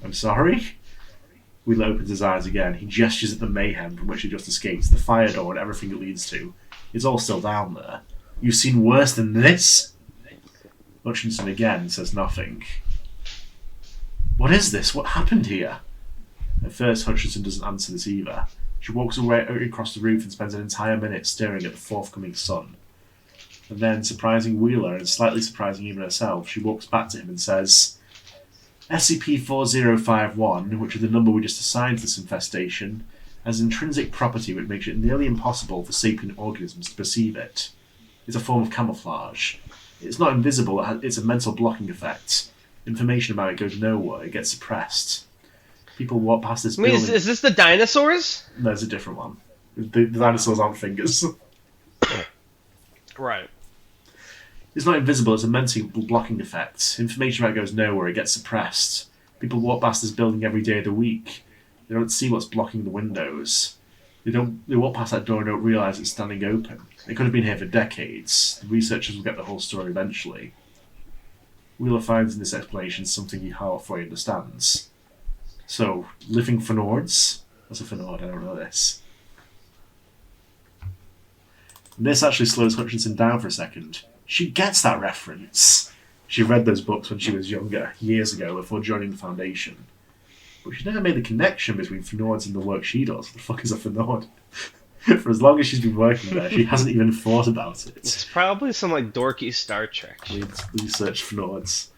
I'm sorry? Wheeler opens his eyes again. He gestures at the mayhem from which he just escaped, the fire door and everything it leads to. It's all still down there. You've seen worse than this? Hutchinson again says nothing. What is this? What happened here? At first, Hutchinson doesn't answer this either. She walks away across the roof and spends an entire minute staring at the forthcoming sun. And then, surprising Wheeler and slightly surprising even herself, she walks back to him and says, SCP-4051, which is the number we just assigned to this infestation, has intrinsic property which makes it nearly impossible for sapient organisms to perceive it. It's a form of camouflage. It's not invisible, it's a mental blocking effect. Information about it goes nowhere, it gets suppressed. People walk past this building... Is this the dinosaurs? There's a different one. The dinosaurs aren't fingers. Right. It's not invisible, it's a mental blocking effect. Information about it goes nowhere, it gets suppressed. People walk past this building every day of the week. They don't see what's blocking the windows. They walk past that door and don't realise it's standing open. It could have been here for decades. The researchers will get the whole story eventually. Wheeler finds in this explanation something he halfway understands. So, living Fnords? What's a Fnord? I don't know this. And this actually slows Hutchinson down for a second. She gets that reference. She read those books when she was younger, years ago, before joining the Foundation. But she never made the connection between Fnords and the work she does. What the fuck is a Fnord? For as long as she's been working there, she hasn't even thought about it. It's probably some like dorky Star Trek. Research Fnords.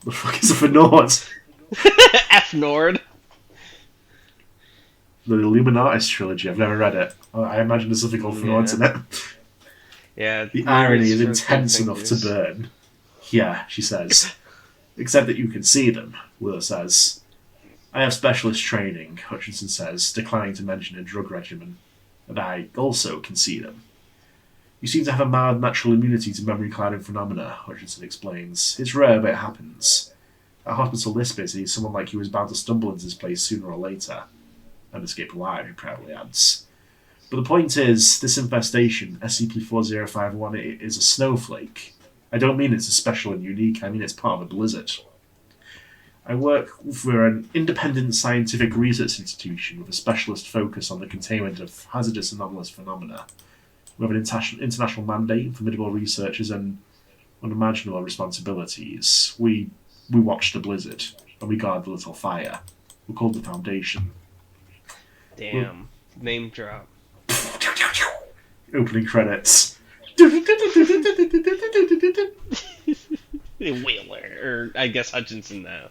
The fuck is a Fnord? F Nord. The Illuminatus trilogy. I've never read it. I imagine there's something called Fnords in it. Yeah. The irony is intense enough to burn. Yeah, she says. Except that you can see them, Wheeler says. I have specialist training, Hutchinson says, declining to mention a drug regimen. And I also can see them. You seem to have a mild natural immunity to memory-clouding phenomena, Hutchinson explains. It's rare, but it happens. At hospital this busy, someone like you is bound to stumble into this place sooner or later. And escape alive, he proudly adds. But the point is, this infestation, SCP-4051, is a snowflake. I don't mean it's a special and unique, I mean it's part of a blizzard. I work for an independent scientific research institution with a specialist focus on the containment of hazardous anomalous phenomena. We have an international mandate, formidable researchers, and unimaginable responsibilities. We watch the blizzard, and we guard the little fire. We're called the Foundation. Damn. Name drop. Opening credits. Wheeler, or I guess Hutchinson now.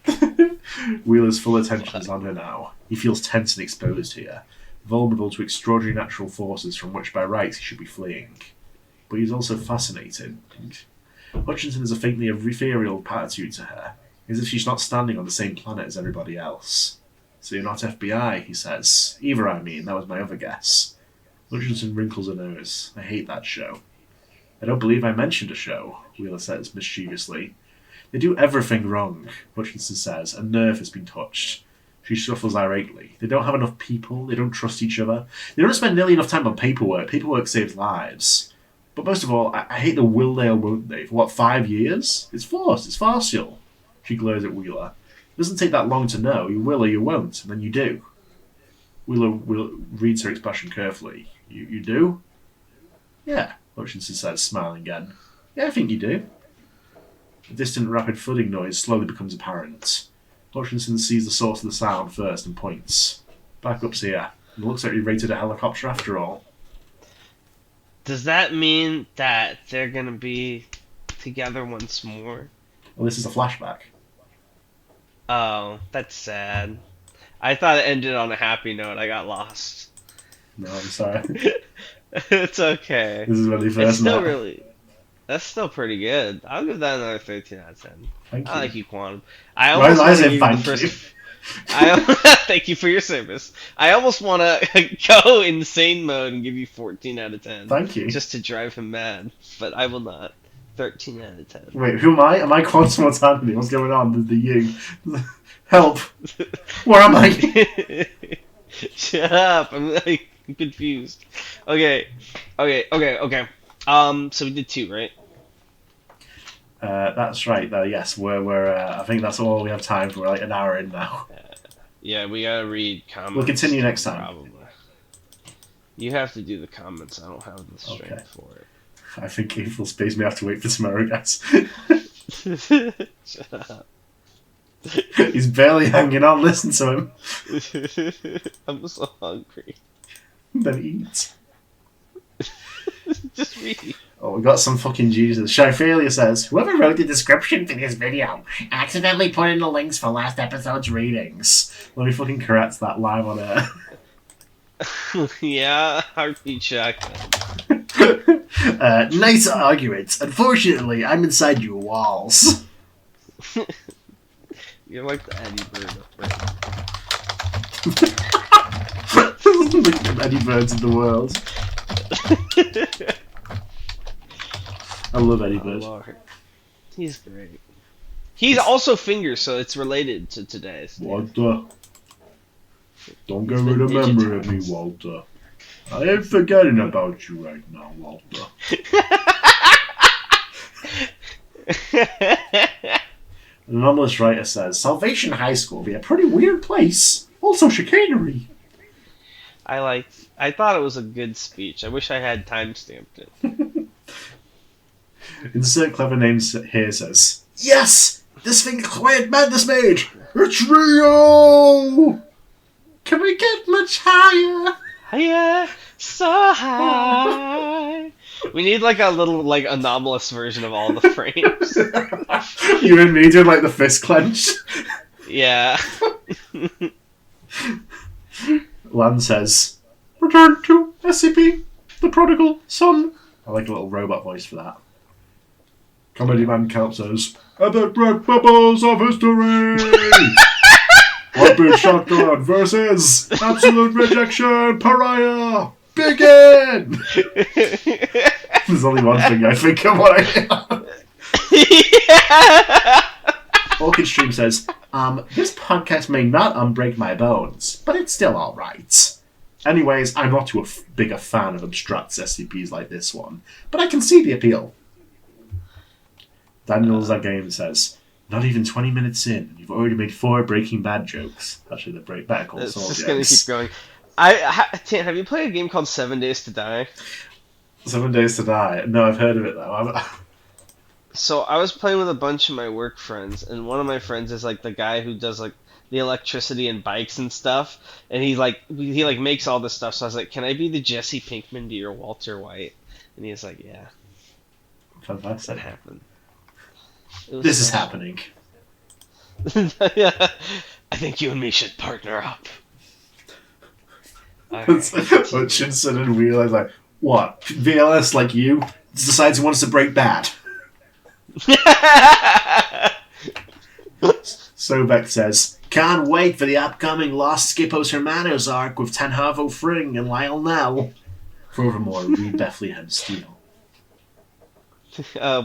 Wheeler's full attention is on her now. He feels tense and exposed here, vulnerable to extraordinary natural forces from which by rights he should be fleeing. But he's also fascinated. Hutchinson has a faintly ethereal attitude to her, as if she's not standing on the same planet as everybody else. So you're not FBI, he says. Eva, I mean, that was my other guess. Hutchinson wrinkles her nose. I hate that show. I don't believe I mentioned a show, Wheeler says mischievously. They do everything wrong, Hutchinson says. A nerve has been touched. She shuffles irately. They don't have enough people. They don't trust each other. They don't spend nearly enough time on paperwork. Paperwork saves lives. But most of all, I hate the will they or won't they. For what, 5 years? It's forced. It's farcical. She glares at Wheeler. It doesn't take that long to know. You will or you won't, and then you do. Wheeler reads her expression carefully. You do? Yeah, Hutchinson says, smiling again. Yeah, I think you do. A distant, rapid thudding noise slowly becomes apparent. Hutchinson sees the source of the sound first and points. Backup's here. It looks like we raided a helicopter after all. Does that mean that they're gonna be together once more? Well, this is a flashback. Oh, that's sad. I thought it ended on a happy note. I got lost. No, I'm sorry. It's okay. This is when they It's first still met. really... That's still pretty good. I'll give that another 13 out of 10. Thank you. I like you, Quantum. I Why almost did I want to say give you the thank first... you? Thank you for your service. I almost want to go insane mode and give you 14 out of 10. Thank you. Just to drive him mad. But I will not. 13 out of 10. Wait, who am I? Am I Quantum Autonomy? What's going on? The you. Help! Where am I? Shut up. I'm like confused. Okay. So we did 2, right? That's right. Yes, we're. I think that's all we have time for. We're like an hour in now. Yeah, we gotta read comments. We'll continue next time. Probably. You have to do the comments. I don't have the strength Okay. for it. I think April Space may have to wait for tomorrow, guys. Shut up. He's barely hanging on. Listen to him. I'm so hungry. Then eat. Just read. Oh, we got some fucking Jesus. Shiphalia says, whoever wrote the description for this video accidentally put in the links for last episode's readings. Let me fucking correct that live on air. Yeah, heartbeat shotgun. Nice argument. Unfortunately, I'm inside your walls. You're like the Eddie Bird of Look at the many birds in the world. I love Eddie Oh, Bird. Lord. He's great. He's also Fingers, so it's related to today's. Walter. Don't get He's rid been of memory of me, digitized. Walter. I ain't forgetting about you right now, Walter. An anomalous writer says, Salvation High School will be a pretty weird place. Also chicanery. I thought it was a good speech. I wish I had time-stamped it. Insert clever names here says, yes! This thing Quiet Madness made! It's Rio! Can we get much higher? Higher, so high. We need like a little like anomalous version of all the frames. You and me doing like the fist clench. Yeah. Lan says, return to SCP, the prodigal son. I like a little robot voice for that. Comedy Man Count says, Epic Red Bubbles of History! One Shotgun versus Absolute Rejection Pariah! Begin! There's only one thing I think of what I Orchid Stream says, this podcast may not unbreak my bones, but it's still alright. Anyways, I'm not too big a fan of abstract SCPs like this one, but I can see the appeal. Daniel's Game says, not even 20 minutes in, and you've already made 4 Breaking Bad jokes. Actually, they're Better Call It's Saul just jokes. gonna keep going. Tim, have you played a game called 7 Days to Die? 7 Days to Die. No, I've heard of it though. So I was playing with a bunch of my work friends, and one of my friends is like the guy who does like the electricity and bikes and stuff, and he makes all this stuff. So I was like, "Can I be the Jesse Pinkman to your Walter White?" And he's like, "Yeah." Fantastic. That happened. It was This is special. happening. Yeah. I think you and me should partner up. Hutchinson and Wheeler like, what? VLS like you decides he wants to break bad. Sobek says, can't wait for the upcoming Lost Skippos Hermanos arc with Tenhavo Fring and Lionel. Furthermore, read Bethlehem Steel.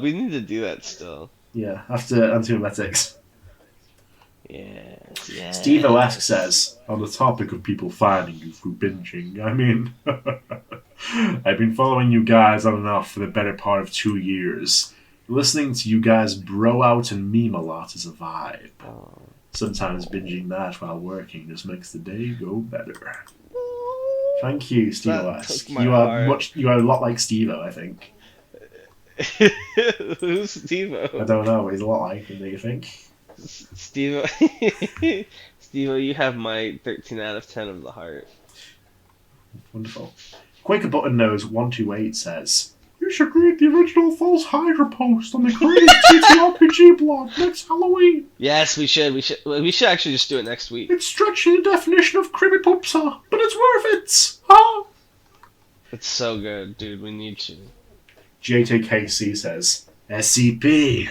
We need to do that still. Yeah, after Antimemetics. Yes. Steve Oask says, on the topic of people finding you through binging, I mean, I've been following you guys on and off for the better part of 2 years. Listening to you guys bro out and meme a lot is a vibe. Sometimes binging that while working just makes the day go better. Thank you, Steve Oask. You are a lot like Steve-O, I think. Who's Steve-O? I don't know, but he's a lot like him, do you think? Steve-O, Steve-O, you have my 13 out of 10 of the heart. Wonderful. Quaker Button Nose 128 says, you should read the original False Hydra post on the Creative TTRPG blog next Halloween. Yes, we should. We should actually just do it next week. It's stretching the definition of creepypupsa, but it's worth it. Huh? It's so good, dude. We need to. JTKC says, SCP.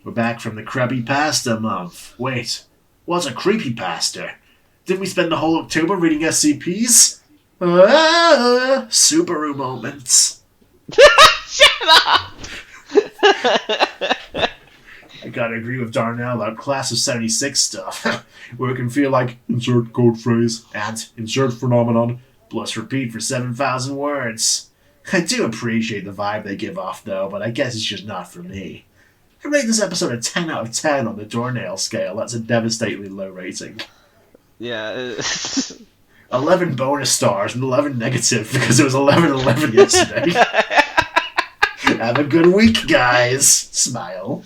We're back from the Krabby Pasta month. Wait, what's a creepypasta? Didn't we spend the whole October reading SCPs? Subaru moments. Shut up! I gotta agree with Darnell about Class of 76 stuff, where it can feel like insert code phrase and insert phenomenon, plus repeat for 7,000 words. I do appreciate the vibe they give off though, but I guess it's just not for me. I rate this episode a 10 out of 10 on the Doornail scale. That's a devastatingly low rating. Yeah. 11 bonus stars and 11 negative because it was 11/11 yesterday. Have a good week, guys. Smile.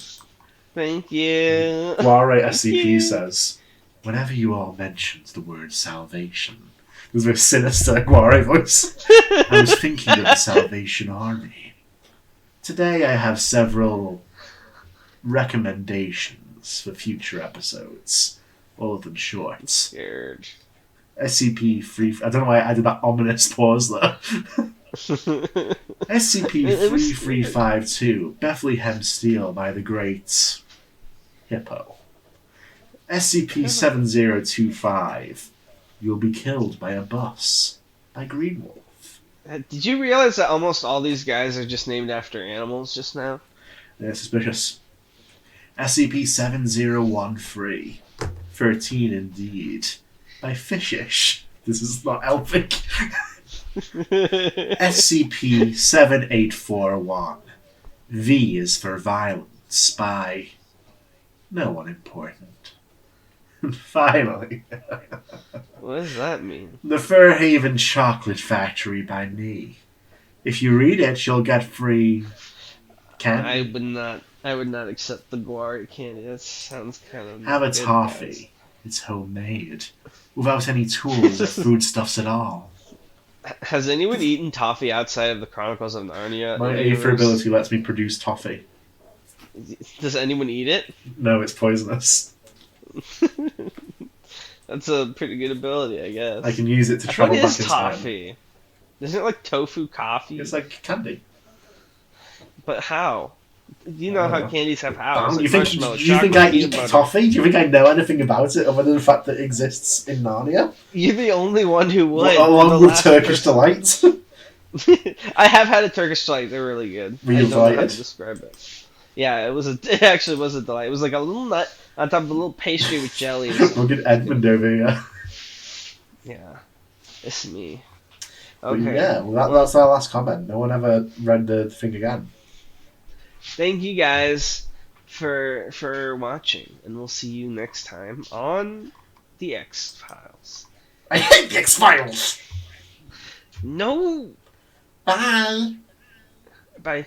Thank you. Guare SCP says, whenever you all mentioned the word salvation, there's a sinister Guare voice. I was thinking of the Salvation Army. Today I have several recommendations for future episodes. All of them short. Scared. SCP free. I don't know why I added that ominous pause there. SCP-3352, Bethlehem Steel by the Great Hippo. SCP-7025, You'll Be Killed by a Bus by Green Wolf. Did you realize that almost all these guys are just named after animals just now? They're suspicious. SCP-7013. 13 indeed. By Fishish. This is not Elfic. SCP-7841. V is for violence. By no one important. And finally, What does that mean? the Fairhaven Chocolate Factory by me. If you read it, you'll get free candy. I would not accept the guari candy. That sounds kind of. Have a good, toffee. guys. It's homemade. Without any tools or foodstuffs at all. Has anyone eaten toffee outside of the Chronicles of Narnia? My Aether ability lets me produce toffee. Does anyone eat it? No, it's poisonous. That's a pretty good ability, I guess. I can use it to I travel thought it back is in time. toffee. Isn't it like tofu coffee? It's like candy. But how? You know how candies have how? It's like You think marshmallow, I chocolate, eat peanut butter. toffee? Do you think I know anything about it other than the fact that it exists in Narnia? You're the only one who would. Along The with last Turkish person. delights. I have had a Turkish delight. They're really good. Were you I don't know how to delighted? describe it. Yeah, it actually was a delight. It was like a little nut on top of a little pastry with jelly. Look at Edmund over here. Yeah, it's me. But Okay. yeah, well, that's our last comment. No one ever read the thing again. Thank you guys for watching, and we'll see you next time on the X-Files. I hate the X-Files! No. Bye! Bye.